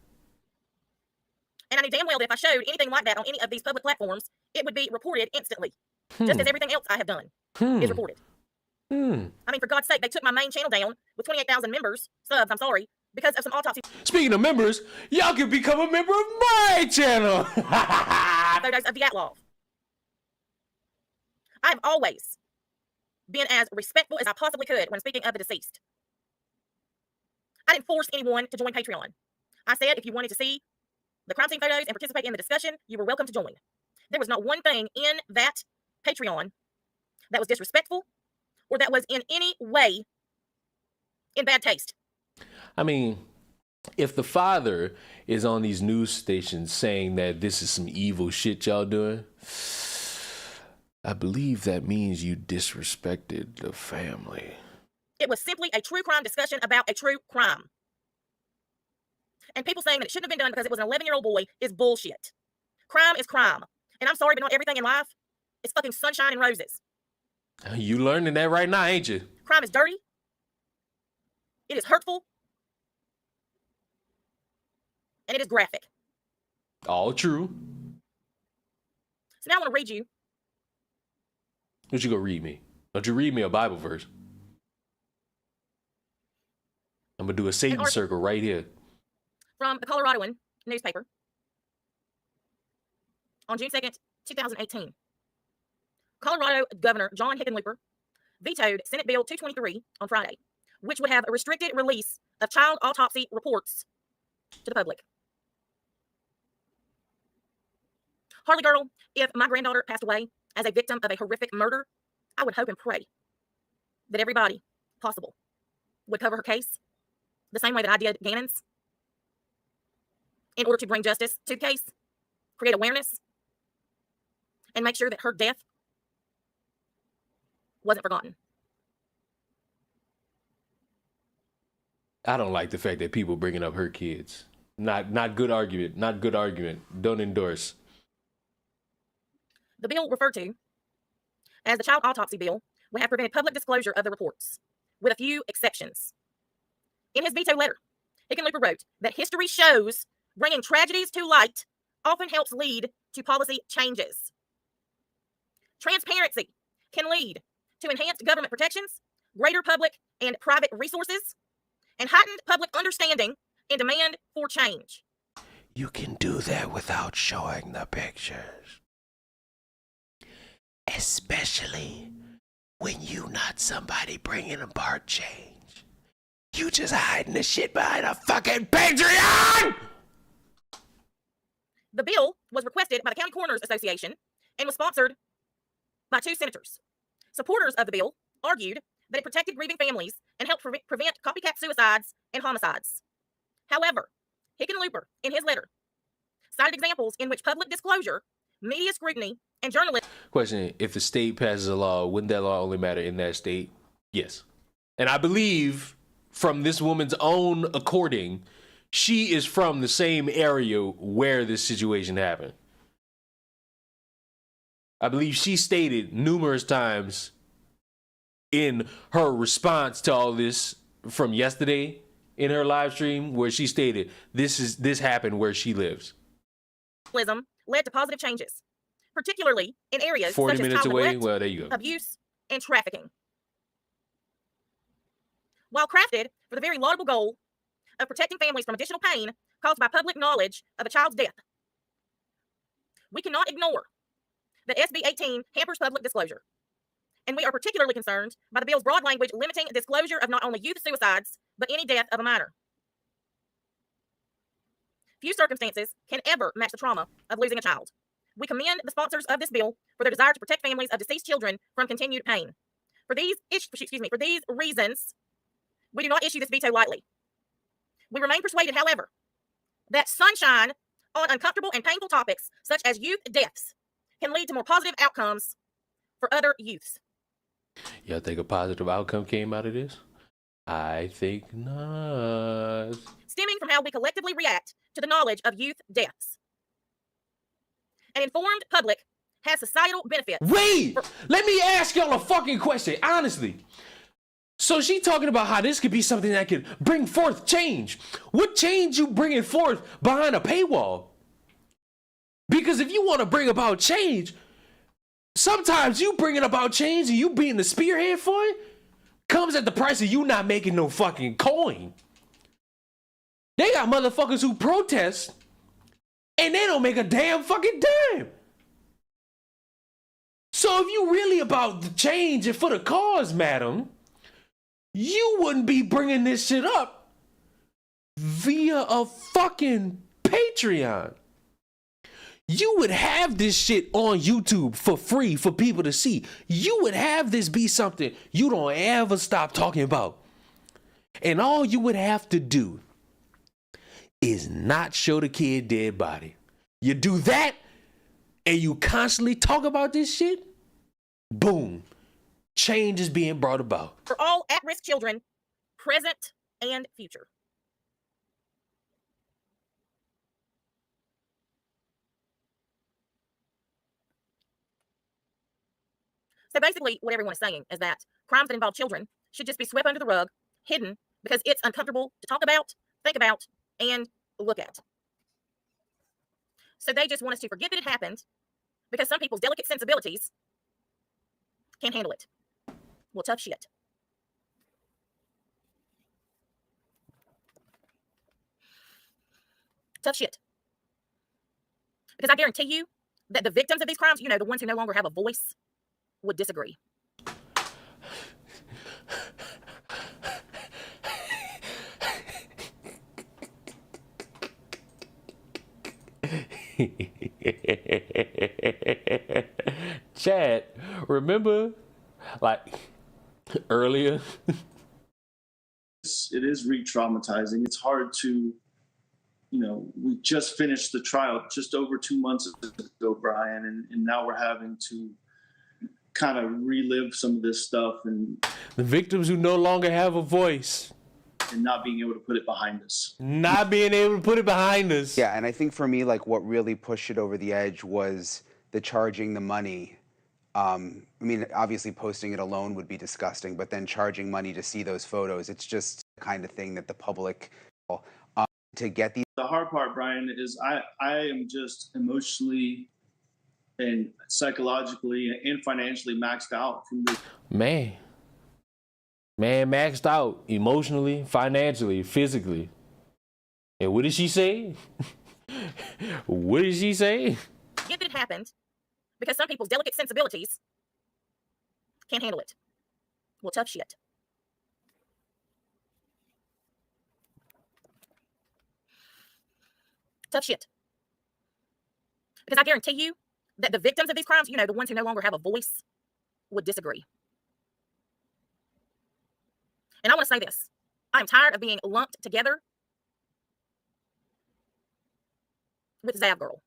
And I knew damn well that if I showed anything like that on any of these public platforms, it would be reported instantly. Just as everything else I have done is reported. I mean, for God's sake, they took my main channel down with 28,000 subs, I'm sorry, because of some autopsy. Speaking of members, y'all can become a member of my channel. Photos of the Yatlov. I've always been as respectful as I possibly could when speaking of the deceased. I didn't force anyone to join Patreon. I said if you wanted to see the crime scene photos and participate in the discussion, you were welcome to join. There was not one thing in that Patreon that was disrespectful or that was in any way in bad taste. I mean, if the father is on these news stations saying that this is some evil shit y'all doing, I believe that means you disrespected the family. It was simply a true crime discussion about a true crime. And people saying that it shouldn't have been done because it was an 11-year-old boy is bullshit. Crime is crime. And I'm sorry, but not everything in life is fucking sunshine and roses. You learning that right now, ain't you? Crime is dirty. It is hurtful. And it is graphic. All true. So now I want to read you. What you gonna read me? Don't you read me a Bible verse? I'm gonna do a Satan circle right here. From the Coloradoan newspaper on June 2nd, 2018. Colorado Governor John Hickenlooper vetoed Senate Bill 223 on Friday, which would have a restricted release of child autopsy reports to the public. Harley Girl, if my granddaughter passed away as a victim of a horrific murder, I would hope and pray that everybody possible would cover her case the same way that I did Gannon's, in order to bring justice to the case, create awareness, and make sure that her death wasn't forgotten. I don't like the fact that people bringing up her kids. Not good argument. Not good argument. Don't endorse. The bill referred to as the child autopsy bill would have prevented public disclosure of the reports, with a few exceptions. In his veto letter, Hickenlooper wrote that history shows bringing tragedies to light often helps lead to policy changes. Transparency can lead to enhanced government protections, greater public and private resources, and heightened public understanding and demand for change. You can do that without showing the pictures. Especially when you not somebody bringing apart change. You just hiding the shit behind a fucking Patreon! The bill was requested by the County Coroners Association and was sponsored by 2 senators. Supporters of the bill argued that it protected grieving families and helped prevent copycat suicides and homicides. However, Hickenlooper, in his letter, cited examples in which public disclosure, media scrutiny, and journalism... Question, if the state passes a law, wouldn't that law only matter in that state? Yes. And I believe, from this woman's own according, she is from the same area where this situation happened. I believe she stated numerous times in her response to all this from yesterday in her live stream, where she stated this happened where she lives. Led to positive changes, particularly in areas 40 such as minutes child away. neglect, Well, there you go. abuse, and trafficking. While crafted for the very laudable goal of protecting families from additional pain caused by public knowledge of a child's death, we cannot ignore that SB 18 hampers public disclosure. And we are particularly concerned by the bill's broad language limiting disclosure of not only youth suicides, but any death of a minor. Few circumstances can ever match the trauma of losing a child. We commend the sponsors of this bill for their desire to protect families of deceased children from continued pain. For these reasons, we do not issue this veto lightly. We remain persuaded, however, that sunshine on uncomfortable and painful topics such as youth deaths can lead to more positive outcomes for other youths. Y'all think a positive outcome came out of this? I think not. Stemming from how we collectively react to the knowledge of youth deaths. An informed public has societal benefits. Wait! Let me ask y'all a fucking question, honestly. So she talking about how this could be something that could bring forth change. What change you bringing forth behind a paywall? Because if you want to bring about change, sometimes you bringing about change and you being the spearhead for it comes at the price of you not making no fucking coin. They got motherfuckers who protest and they don't make a damn fucking dime. So if you really about the change and for the cause, madam, you wouldn't be bringing this shit up via a fucking Patreon. You would have this shit on YouTube for free for people to see. You would have this be something you don't ever stop talking about. And all you would have to do is not show the kid dead body. You do that and you constantly talk about this shit, boom, change is being brought about. For all at-risk children, present and future. So basically, what everyone is saying is that crimes that involve children should just be swept under the rug, hidden, because it's uncomfortable to talk about, think about, and look at. So they just want us to forget that it happened because some people's delicate sensibilities can't handle it. Well, tough shit. Tough shit. Because I guarantee you that the victims of these crimes, the ones who no longer have a voice, would disagree. Chad, remember, like, earlier? It is re-traumatizing. It's hard to, we just finished the trial just over 2 months ago, Brian, and now we're having to kind of relive some of this stuff and the victims who no longer have a voice and not being able to put it behind us. Not being able to put it behind us. Yeah, and I think for me, like, what really pushed it over the edge was the charging the money. I mean, obviously posting it alone would be disgusting, but then charging money to see those photos, it's just the kind of thing that the public, to get these. The hard part, Brian, is I am just emotionally and psychologically and financially maxed out from this. Man, maxed out emotionally, financially, physically. And what did she say? What did she say? Forget that it happened because some people's delicate sensibilities can't handle it. Well, tough shit. Tough shit. Because I guarantee you that the victims of these crimes, the ones who no longer have a voice, would disagree. And I want to say this. I'm tired of being lumped together with Zav Girl.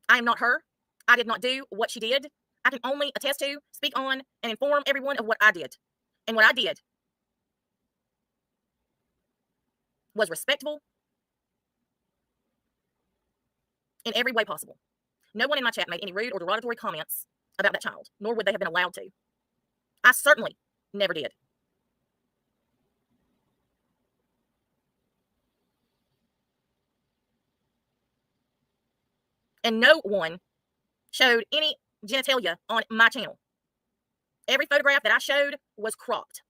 I am not her. I did not do what she did. I can only attest to, speak on, and inform everyone of what I did. And what I did was respectful in every way possible. No one in my chat made any rude or derogatory comments about that child, nor would they have been allowed to. I certainly never did. And no one showed any genitalia on my channel. Every photograph that I showed was cropped.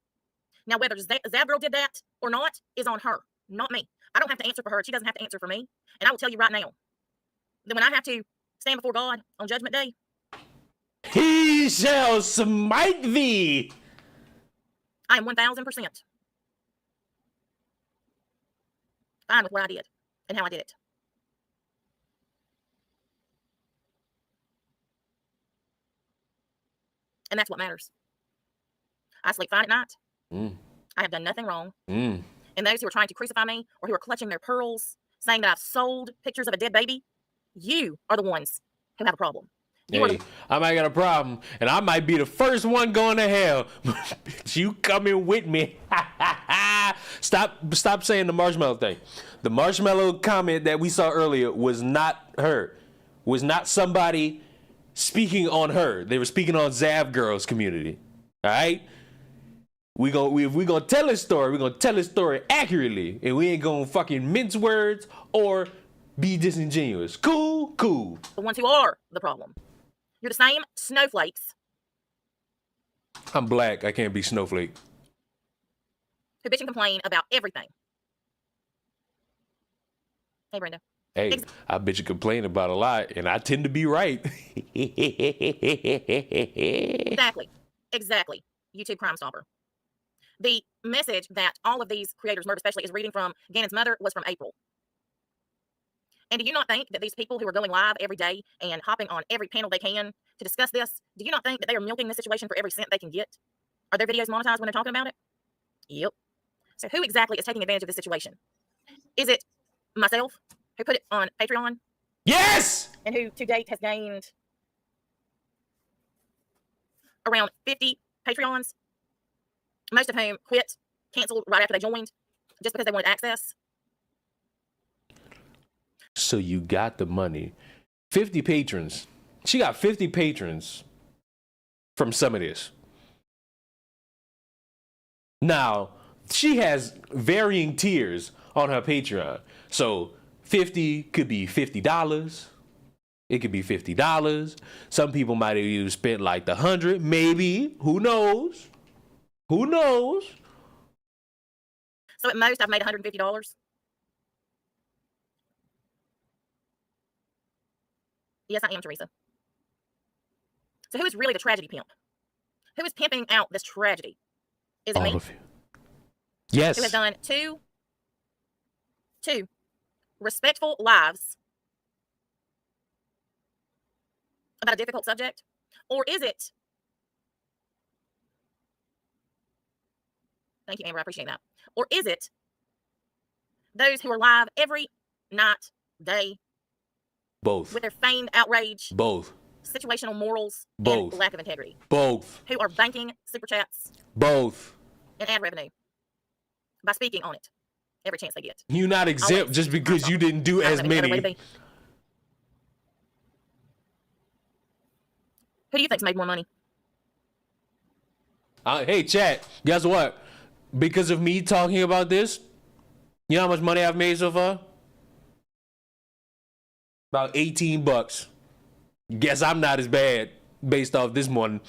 Now, whether Zav Girl did that or not is on her, not me. I don't have to answer for her. She doesn't have to answer for me. And I will tell you right now that when I have to stand before God on Judgment Day, He shall smite thee. I am 1,000% fine with what I did and how I did it. And that's what matters. I sleep fine at night. I have done nothing wrong. And those who are trying to crucify me or who are clutching their pearls, saying that I've sold pictures of a dead baby, you are the ones who have a problem. Hey, I might got a problem, and I might be the first one going to hell. But you coming with me. Stop saying the marshmallow thing. The marshmallow comment that we saw earlier was not her. Was not somebody speaking on her. They were speaking on Zav Girl's community. All right? We gonna tell this story. We're gonna tell this story accurately, and we ain't gonna fucking mince words or be disingenuous. Cool. The ones who are the problem. You're the same snowflakes. I'm black. I can't be snowflake. Who bitch and complain about everything. Hey, Brenda. Hey, I bet you complain about a lot, and I tend to be right. Exactly. YouTube Crime Stopper. The message that all of these creators, Murder especially, is reading from Gannon's mother was from April. And do you not think that these people who are going live every day and hopping on every panel they can to discuss this, do you not think that they are milking this situation for every cent they can get? Are their videos monetized when they're talking about it? Yep. So who exactly is taking advantage of this situation? Is it myself, who put it on Patreon? Yes! And who to date has gained around 50 Patreons, most of whom quit, canceled right after they joined, just because they wanted access? So you got the money. 50 patrons. She got 50 patrons from some of this. Now, she has varying tiers on her Patreon. So 50 could be $50. It could be $50. Some people might have even spent like the 100, maybe. Who knows? Who knows? So at most, I've made $150. Yes, I am, Teresa. So who is really the tragedy pimp? Who is pimping out this tragedy? Is it All me? of you. Yes. Who has done two respectful lives about a difficult subject? Or is it, thank you, Amber, I appreciate that. Or is it those who are live every night, day, Both. with their feigned outrage, Both. situational morals, Both. and lack of integrity? Both. Who are banking super chats Both. and ad revenue by speaking on it every chance they get? You're not exempt Always. just because you didn't do I don't as have any other way to many. be. Who do you think's made more money? Hey, chat, guess what? Because of me talking about this, you know how much money I've made so far? About $18. Guess I'm not as bad based off this one.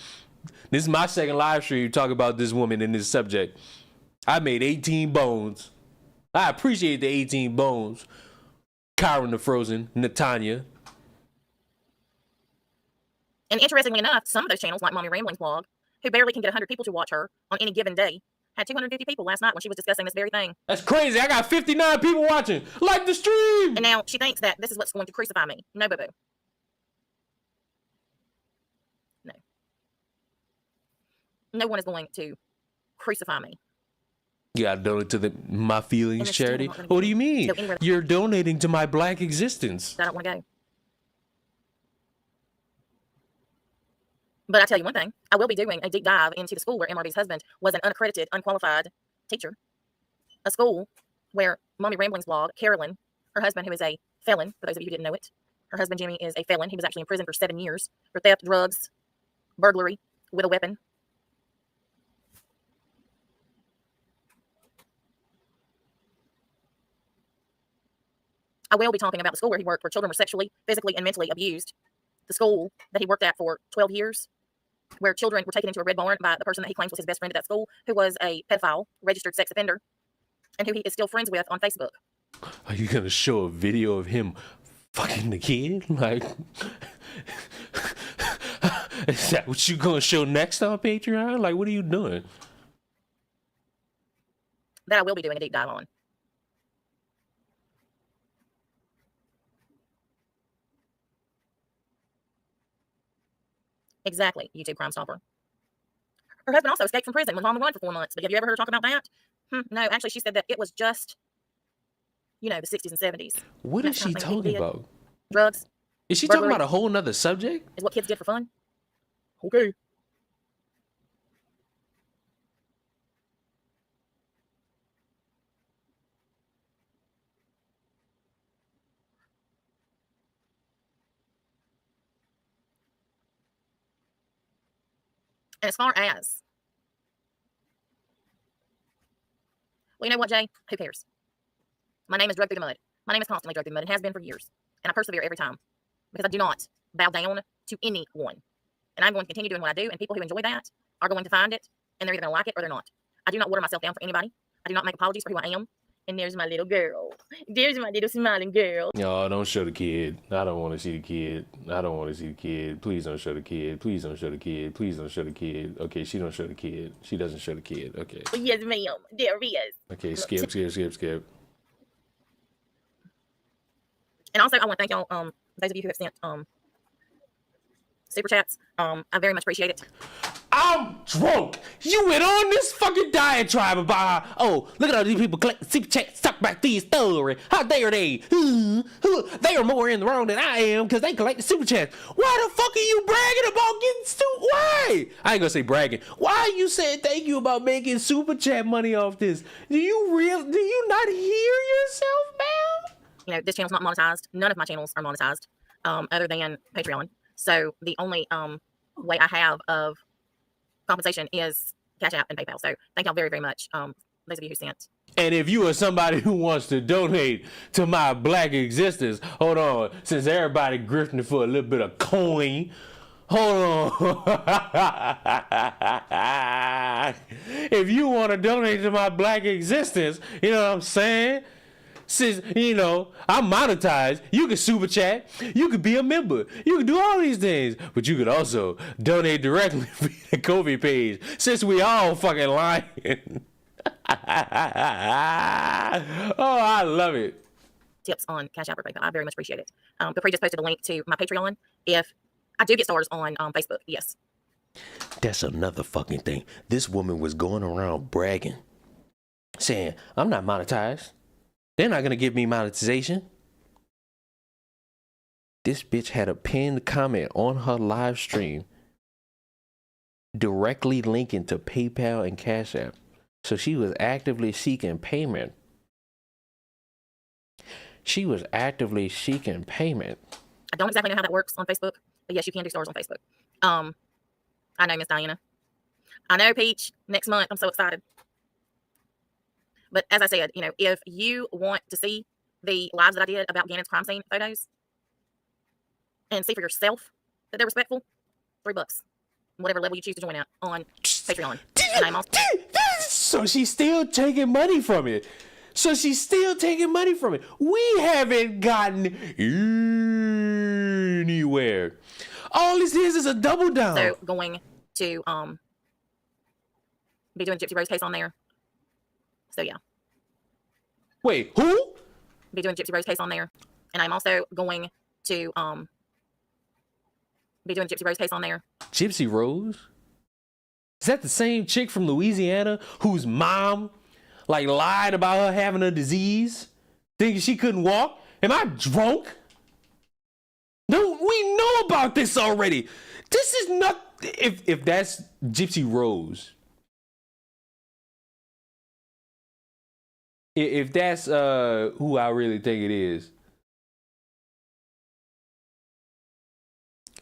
This is my second live stream talking about this woman and this subject. I made 18 bones. I appreciate the 18 bones. Karen the Frozen, Natanya. And interestingly enough, some of those channels, like Mommy Rambling's blog, who barely can get 100 people to watch her on any given day, had 250 people last night when she was discussing this very thing. That's crazy. I got 59 people watching. Like the stream. And now she thinks that this is what's going to crucify me. No, boo-boo. No. No one is going to crucify me. You gotta donate to the My Feelings it's still charity. not gonna What go do you mean? anywhere. You're donating to my black existence. I don't want to go. But I tell you one thing, I will be doing a deep dive into the school where MRB's husband was an unaccredited, unqualified teacher. A school where Mommy Rambling's blog, Carolyn, her husband, who is a felon, for those of you who didn't know it, her husband Jimmy is a felon. He was actually in prison for 7 years for theft, drugs, burglary with a weapon. I will be talking about the school where he worked, where children were sexually, physically, and mentally abused. The school that he worked at for 12 years, where children were taken into a red barn by the person that he claims was his best friend at that school, who was a pedophile, registered sex offender, and who he is still friends with on Facebook. Are you gonna show a video of him fucking the kid? Like, is that what you gonna show next on Patreon? Like, what are you doing? That I will be doing a deep dive on. Exactly, YouTube Crime Stopper. Her husband also escaped from prison, was on the run for 4 months. But have you ever heard her talk about that? No, actually, she said that it was just, the 60s and 70s. What is she talking about? Drugs. Is she talking about a whole nother subject? Is what kids did for fun. Okay. And as far as, well, you know what, Jay? Who cares? My name is Drug Through the Mud. My name is constantly Drug Through the Mud and has been for years. And I persevere every time because I do not bow down to anyone. And I'm going to continue doing what I do. And people who enjoy that are going to find it, and they're either going to like it or they're not. I do not water myself down for anybody. I do not make apologies for who I am. And there's my little girl. There's my little smiling girl. No, don't show the kid. I don't want to see the kid. I don't want to see the kid. Please don't show the kid. Please don't show the kid. Please don't show the kid. Okay, she don't show the kid. She doesn't show the kid. Okay. Yes, ma'am. There he is. Okay, skip. And also, I want to thank y'all, those of you who have sent super chats. I very much appreciate it. I'm drunk. You went on this fucking diatribe about how, oh, look at all these people collecting super chats, talk about these stories. How dare they? They are more in the wrong than I am because they collect the super chats. Why the fuck are you bragging about getting Why? I ain't gonna say bragging. Why are you saying thank you about making super chat money off this? Do you not hear yourself, man? You know, this channel's not monetized. None of my channels are monetized, other than Patreon. So the only way I have of compensation is Cash App and PayPal. So thank y'all very, very much, those of you who sent. And if you are somebody who wants to donate to my black existence, hold on, since everybody grifting for a little bit of coin, hold on. If you want to donate to my black existence, you know what I'm saying? Since, you know, I'm monetized, you can super chat, you could be a member, you can do all these things, but you could also donate directly via the Kofi page, since we all fucking lying. Oh, I love it. Tips on Cash App or PayPal. I very much appreciate it. Capri just posted a link to my Patreon. If I do get stars on Facebook, yes. That's another fucking thing. This woman was going around bragging, saying, I'm not monetized. They're not going to give me monetization. This bitch had a pinned comment on her live stream directly linking to PayPal and Cash App. So she was actively seeking payment. I don't exactly know how that works on Facebook, but yes, you can do stars on Facebook. I know, Miss Diana. I know, Peach. Next month, I'm so excited. But as I said, you know, if you want to see the lives that I did about Gannon's crime scene photos and see for yourself that they're respectful, $3, whatever level you choose to join out on Patreon. And I'm also So she's still taking money from it. We haven't gotten anywhere. All this is a double down. so going to be doing the Gypsy Rose case on there. So yeah. Wait, who? Be doing Gypsy Rose case on there. And I'm also going to be doing Gypsy Rose case on there. Gypsy Rose? Is that the same chick from Louisiana whose mom like lied about her having a disease, thinking she couldn't walk? Am I drunk? No, we know about this already. This is not, if that's Gypsy Rose, if that's who I really think it is,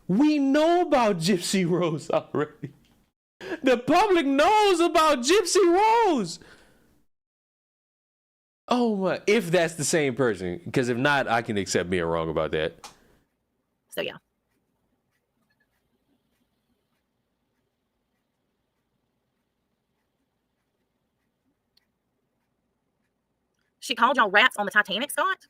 we know about Gypsy Rose already. The public knows about Gypsy Rose. Oh my, if that's the same person, because if not, I can accept being wrong about that. So yeah. She called y'all rats on the Titanic, Scott?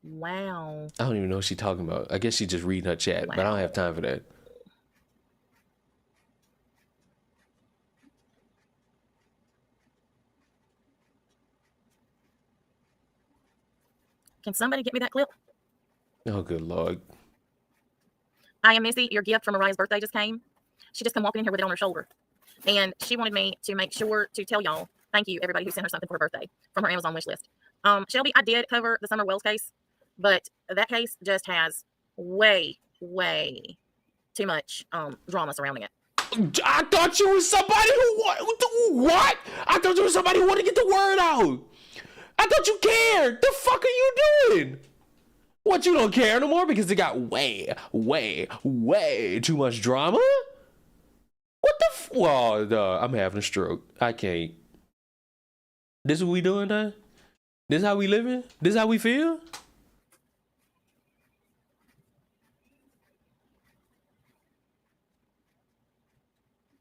Wow. I don't even know what she's talking about. I guess she's just reading her chat, but I don't have time for that. Can somebody get me that clip? Oh, good Lord. I am Missy. Your gift for Mariah's birthday just came. She just come walking in here with it on her shoulder. And she wanted me to make sure to tell y'all, thank you, everybody who sent her something for her birthday from her Amazon wish list. Shelby, I did cover the Summer Wells case, but that case just has way, way too much drama surrounding it. I thought you was somebody who what? I thought you was somebody who wanted to get the word out. I thought you cared. The fuck are you doing? What, you don't care no more because it got way, way, way too much drama? What the well, I'm having a stroke. I can't. This is what we doing now? This is how we living? This is how we feel?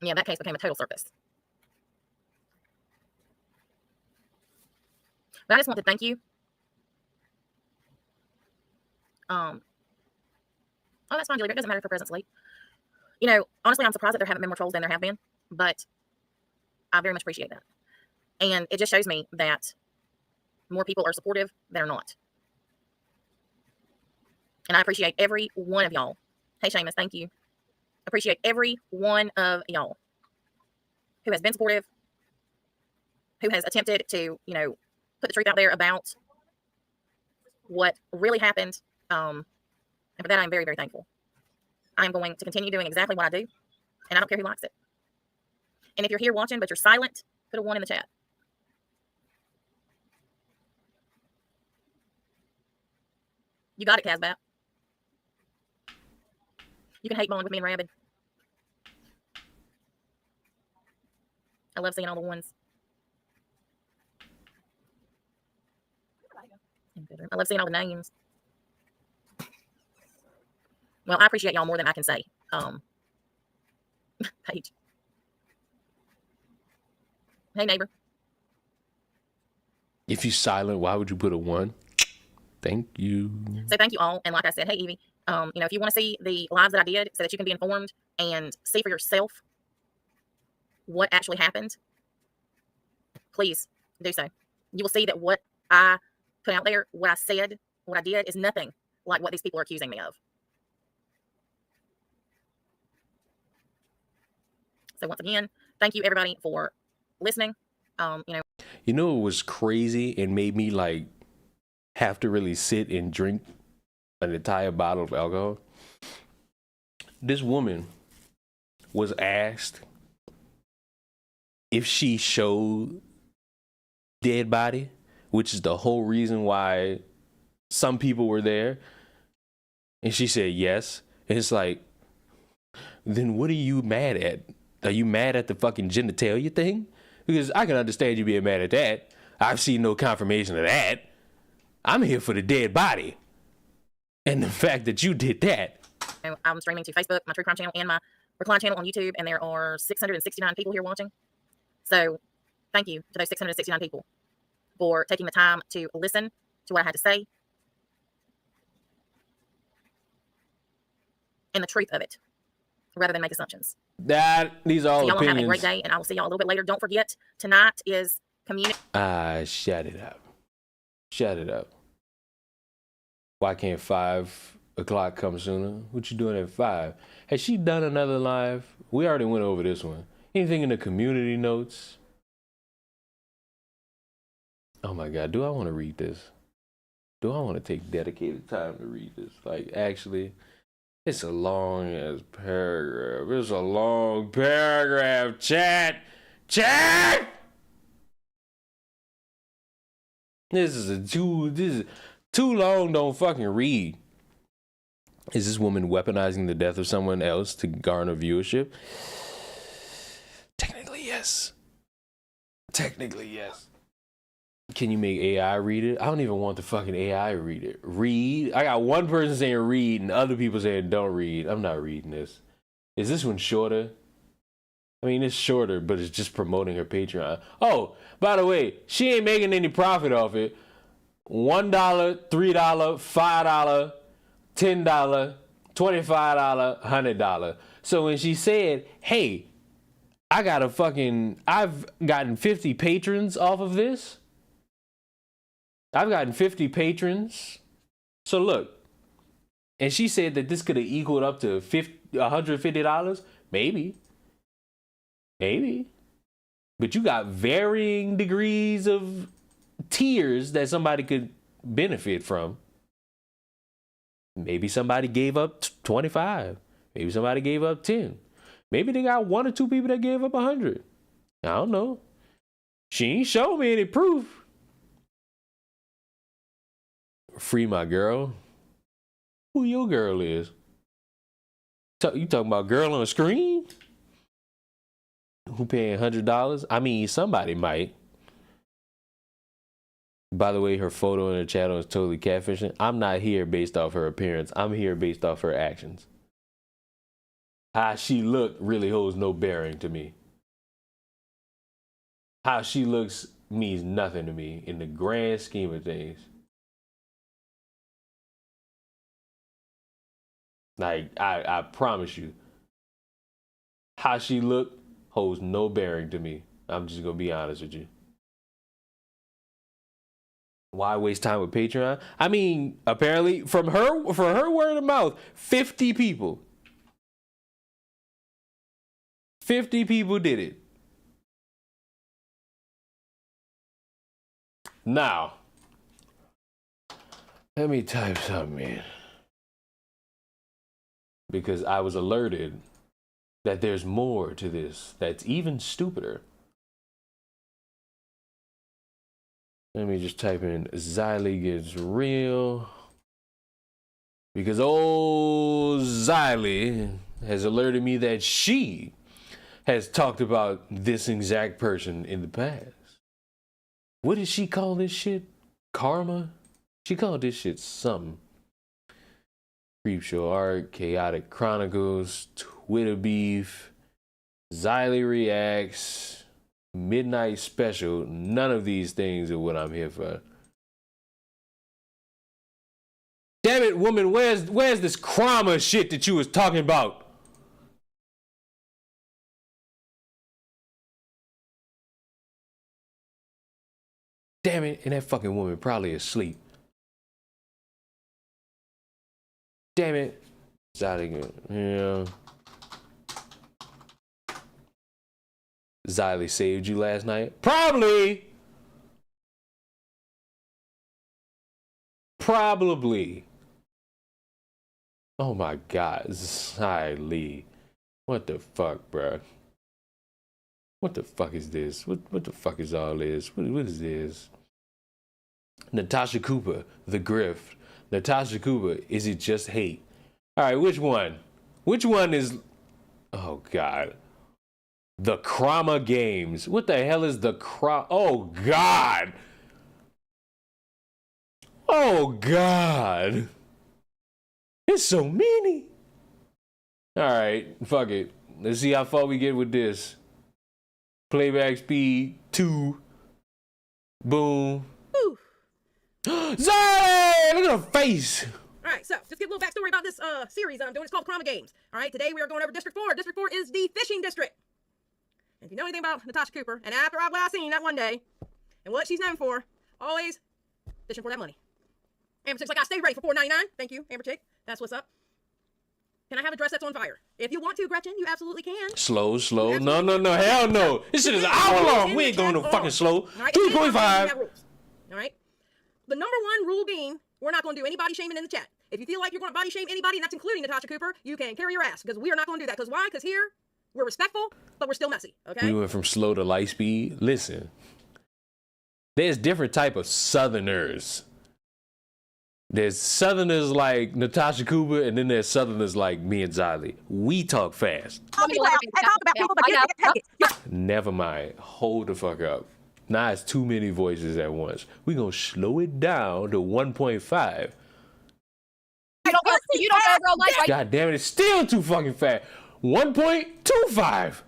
Yeah, that case became a total circus. But I just want to thank you. Oh, that's fine, Julie, but it doesn't matter if her present's late. You know, honestly, I'm surprised that there haven't been more trolls than there have been, but I very much appreciate that. And it just shows me that more people are supportive than are not. And I appreciate every one of y'all. Hey, Seamus, thank you. Appreciate every one of y'all who has been supportive, who has attempted to, you know, put the truth out there about what really happened. And for that, I'm very, very thankful. I'm going to continue doing exactly what I do, and I don't care who likes it. And if you're here watching, but you're silent, put a 1 in the chat. You got it, Casbat. You can hate bond with me and Rabid. I love seeing all the ones. I love seeing all the names. Well, I appreciate y'all more than I can say. Paige. Hey, neighbor. If you're silent, why would you put a 1? Thank you. So thank you all. And like I said, hey, Evie, you know, if you want to see the lives that I did so that you can be informed and see for yourself what actually happened, please do so. You will see that what I put out there, what I said, what I did is nothing like what these people are accusing me of. So once again, thank you everybody for listening. You know what was crazy and made me like have to really sit and drink an entire bottle of alcohol? This woman was asked if she showed dead body, which is the whole reason why some people were there. And she said yes. And it's like, then what are you mad at? Are you mad at the fucking genitalia thing? Because I can understand you being mad at that. I've seen no confirmation of that. I'm here for the dead body. And the fact that you did that. I'm streaming to Facebook, my True Crime channel, and my Recline channel on YouTube, and there are 669 people here watching. So thank you to those 669 people for taking the time to listen to what I had to say and the truth of it, rather than make assumptions. These are all so y'all opinions. Have a great day, and I will see y'all a little bit later. Don't forget, tonight is community. Shut it up. Shut it up. Why can't 5 o'clock come sooner? What you doing at 5? Has she done another live? We already went over this one. Anything in the community notes? Oh my God, do I want to read this? Do I want to take dedicated time to read this? Like, actually, it's a long ass paragraph. It's a long paragraph, chat. Chat! This is too long, don't fucking read. Is this woman weaponizing the death of someone else to garner viewership? Technically, yes. Technically, yes. Can you make AI read it? I don't even want the fucking AI to read it. Read? I got one person saying read and other people saying don't read. I'm not reading this. Is this one shorter? I mean, it's shorter, but it's just promoting her Patreon. Oh, by the way, she ain't making any profit off it. $1, $3, $5, $10, $25, $100. So when she said, hey, I've gotten 50 patrons off of this. I've gotten 50 patrons. So look, and she said that this could have equaled up to $150. Maybe. But you got varying degrees of tiers that somebody could benefit from. Maybe somebody gave up 25. Maybe somebody gave up 10. Maybe they got 1 or 2 people that gave up 100. I don't know. She ain't showed me any proof. Free my girl. Who your girl is? You talking about girl on the screen? Who paying $100? I mean, somebody might. By the way, her photo in her channel is totally catfishing. I'm not here based off her appearance. I'm here based off her actions. How she looked really holds no bearing to me. how she looks means nothing to me in the grand scheme of things. Like, I promise you, how she looked holds no bearing to me. I'm just gonna be honest with you. Why waste time with Patreon? I mean, apparently, for her word of mouth, 50 people. 50 people did it. Now, let me type something in. Because I was alerted that there's more to this that's even stupider. Let me just type in Xylee gets real. Because old Xylee has alerted me that she has talked about this exact person in the past. What did she call this shit? Karma? She called this shit something. Creepshow Art, Chaotic Chronicles, Twitter Beef, Xylee Reacts, Midnight Special. None of these things are what I'm here for. Damn it, woman, where's this Krama shit that you was talking about? Damn it, and that fucking woman probably asleep. Damn it. Xylee, yeah. Xylee saved you last night? Probably. Oh my God, Xylee. What the fuck, bruh? What the fuck is this? What the fuck is all this? What is this? Natasha Cooper, The Grift. Natasha Cooper, is it just hate? All right, which one? Which one is... Oh, God. The Krama Games. What the hell is the Krama... Oh, God. Oh, God. It's so many. All right, fuck it. Let's see how far we get with this. Playback speed 2. Boom. Zay! Look at her face. All right, so just give a little backstory about this series that I'm doing. It's called Krama Games. All right, today we are going over District 4. District 4 is the fishing district. And if you know anything about Natasha Cooper, and after what I seen that one day, and what she's known for, always fishing for that money. Amber Chick's like, I stay ready for $4.99. Thank you, Amber Chick. That's what's up. Can I have a dress that's on fire? If you want to, Gretchen, you absolutely can. Slow. No, hell no. This shit is an hour long. We ain't going no fucking slow. 2.5. All right. The number one rule being, we're not going to do any body shaming in the chat. If you feel like you're going to body shame anybody, and that's including Natasha Cooper, you can carry your ass, because we are not going to do that. Because why? Because here, we're respectful, but we're still messy, okay? We went from slow to light speed. Listen, there's different type of Southerners. There's Southerners like Natasha Cooper, and then there's Southerners like me and Xylee. We talk fast. Never mind. Hold the fuck up. Now it's too many voices at once. We're going to slow it down to 1.5. You don't go real life, right? God damn it, it's still too fucking fast. 1.25.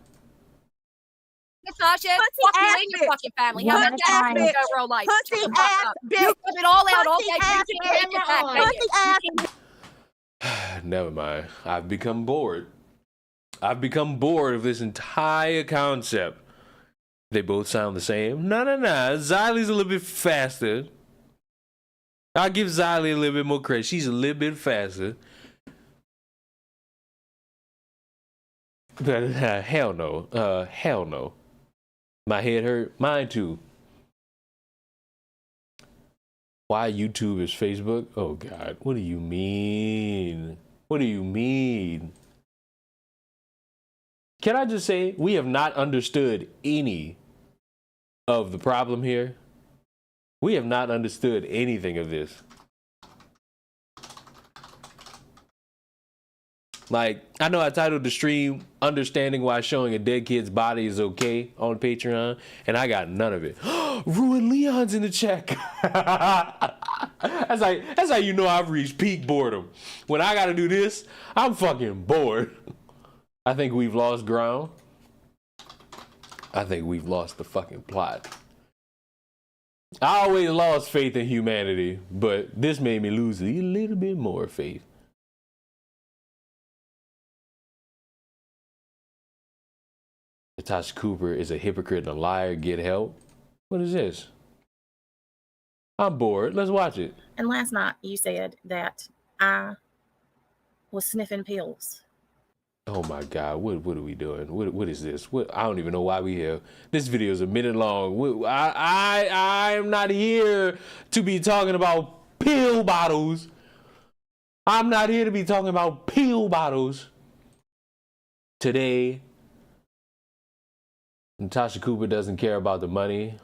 Natasha, fuck you and your fucking family. How about that? You go real life. Pussy ass bitch. You put it all out all day. Never mind. I've become bored. I've become bored of this entire concept. They both sound the same. No. Xylee's a little bit faster. I'll give Xylee a little bit more credit. She's a little bit faster. But hell no. Hell no. My head hurt. Mine too. Why YouTube is Facebook? Oh God. What do you mean? What do you mean? Can I just say, we have not understood any of the problem here. We have not understood anything of this. Like, I know I titled the stream, Understanding Why Showing a Dead Kid's Body is Okay on Patreon, and I got none of it. Ruin Leon's in the chat. That's how you know I've reached peak boredom. When I gotta do this, I'm fucking bored. I think we've lost ground. I think we've lost the fucking plot. I always lost faith in humanity, but this made me lose a little bit more faith. Natasha Cooper is a hypocrite and a liar. Get help. What is this? I'm bored. Let's watch it. And last night you said that I was sniffing pills. Oh my God, what are we doing? What is this? I don't even know why we here. This video is a minute long. I am not here to be talking about pill bottles. I'm not here to be talking about pill bottles. Today, Natasha Cooper doesn't care about the money.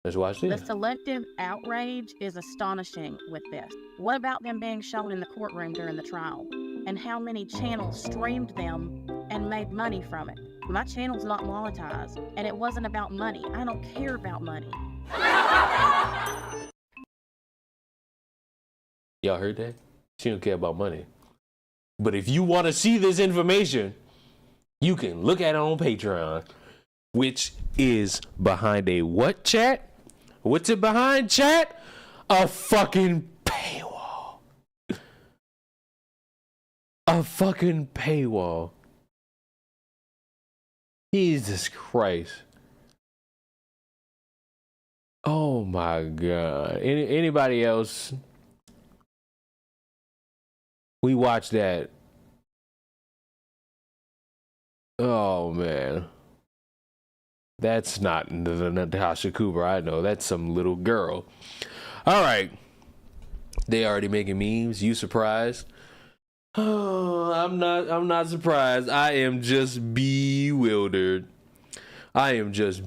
Let's watch this. The selective outrage is astonishing with this. What about them being shown in the courtroom during the trial? And how many channels streamed them and made money from it? My channel's not monetized, and it wasn't about money. I don't care about money. Y'all heard that? She don't care about money. But if you want to see this information, you can look at it on Patreon, which is behind a what, chat? What's it behind, chat? A fucking paywall. A fucking paywall. Jesus Christ. Oh my God. Anybody else? We watched that. Oh man. That's not the Natasha Cooper I know. That's some little girl. All right. They already making memes. You surprised? Oh, I'm not surprised. I am just bewildered. I am just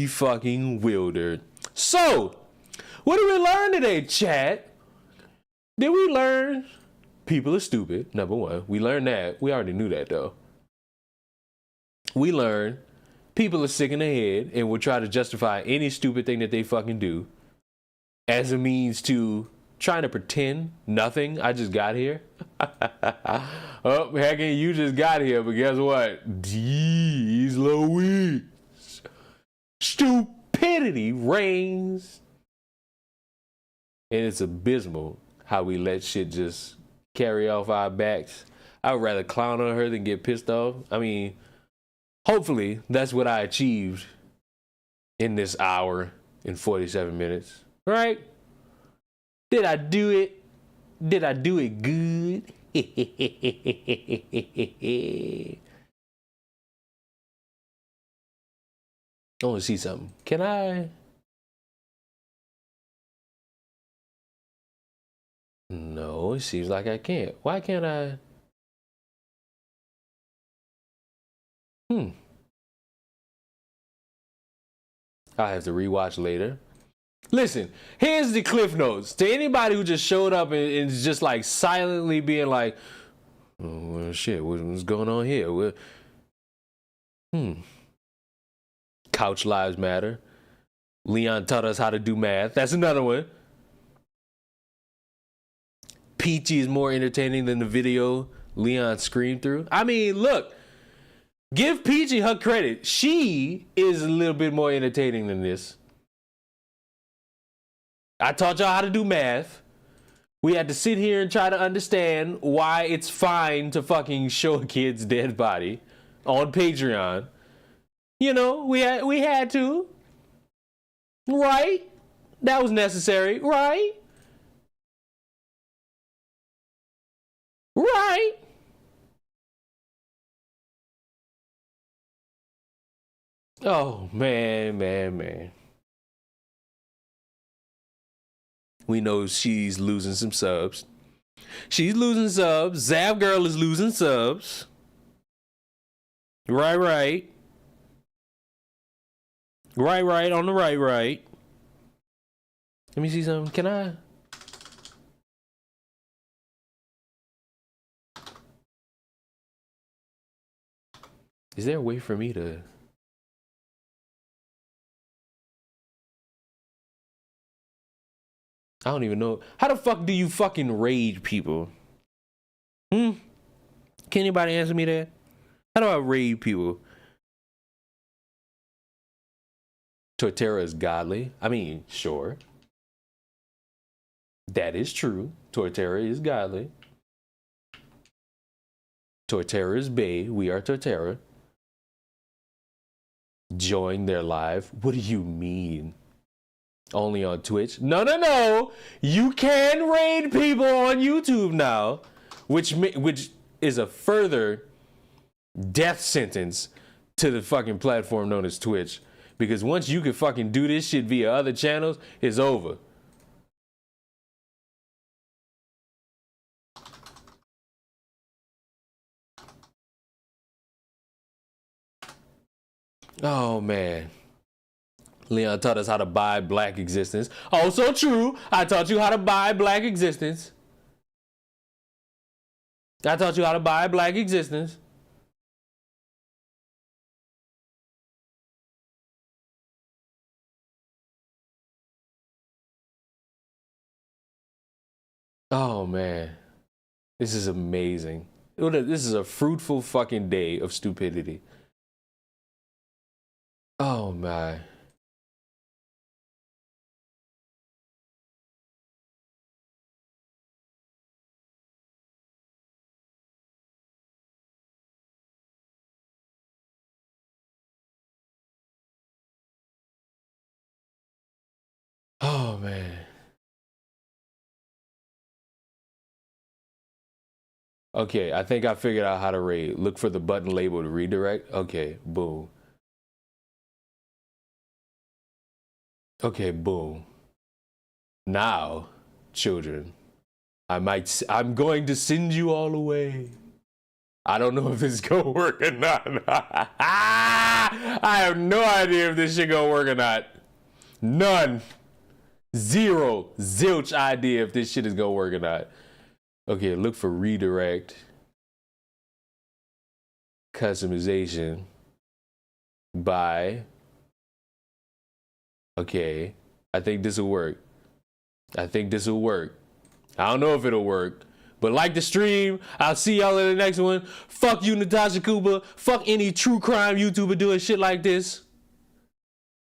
fucking wildered. So, what did we learn today, chat? Did we learn people are stupid? Number one. We learned that. We already knew that though. We learned people are sick in the head and will try to justify any stupid thing that they fucking do as a means to trying to pretend nothing. I just got here. Oh, heck, you just got here, but guess what? Jeez Louise. Stupidity reigns. And it's abysmal how we let shit just carry off our backs. I would rather clown on her than get pissed off. I mean, hopefully, that's what I achieved in this hour and 47 minutes, right? Did I do it? Did I do it good? I want to see something. Can I? No, it seems like I can't. Why can't I? I'll have to rewatch later. Listen, here's the cliff notes. To anybody who just showed up and is just like silently being like, oh, well, shit, what's going on here? Couch Lives Matter. Leon taught us how to do math. That's another one. Peachy is more entertaining than the video Leon screamed through. I mean, look. Give Peachy her credit. She is a little bit more entertaining than this. I taught y'all how to do math. We had to sit here and try to understand why it's fine to fucking show a kid's dead body on Patreon. You know, we had to. Right? That was necessary, right? Right? Oh, man. We know she's losing some subs. She's losing subs. Zab Girl is losing subs. Right. Right, on the right. Let me see something. Can I? Is there a way for me to? I don't even know. How the fuck do you fucking raid people? Can anybody answer me that? How do I raid people? Torterra is godly. I mean, sure. That is true. Torterra is godly. Torterra is bae. We are Torterra. Join their live. What do you mean? Only on Twitch? No, no, no. You can raid people on YouTube now, which is a further death sentence to the fucking platform known as Twitch. Because once you can fucking do this shit via other channels, it's over. Oh, man. Leon taught us how to buy black existence. Also true. I taught you how to buy black existence. I taught you how to buy black existence. Oh, man. This is amazing. This is a fruitful fucking day of stupidity. Oh, my. Oh, man. Okay, I think I figured out how to raid. Look for the button labeled redirect. Okay, boom. Okay, boom. Now, children, I'm going to send you all away. I don't know if this is gonna work or not. I have no idea if this shit gonna work or not. None. Zero. Zilch idea if this shit is gonna work or not. Okay, look for redirect. Customization. By. Okay. I think this will work. I think this will work. I don't know if it'll work. But like the stream. I'll see y'all in the next one. Fuck you, Natasha Cooper. Fuck any true crime YouTuber doing shit like this.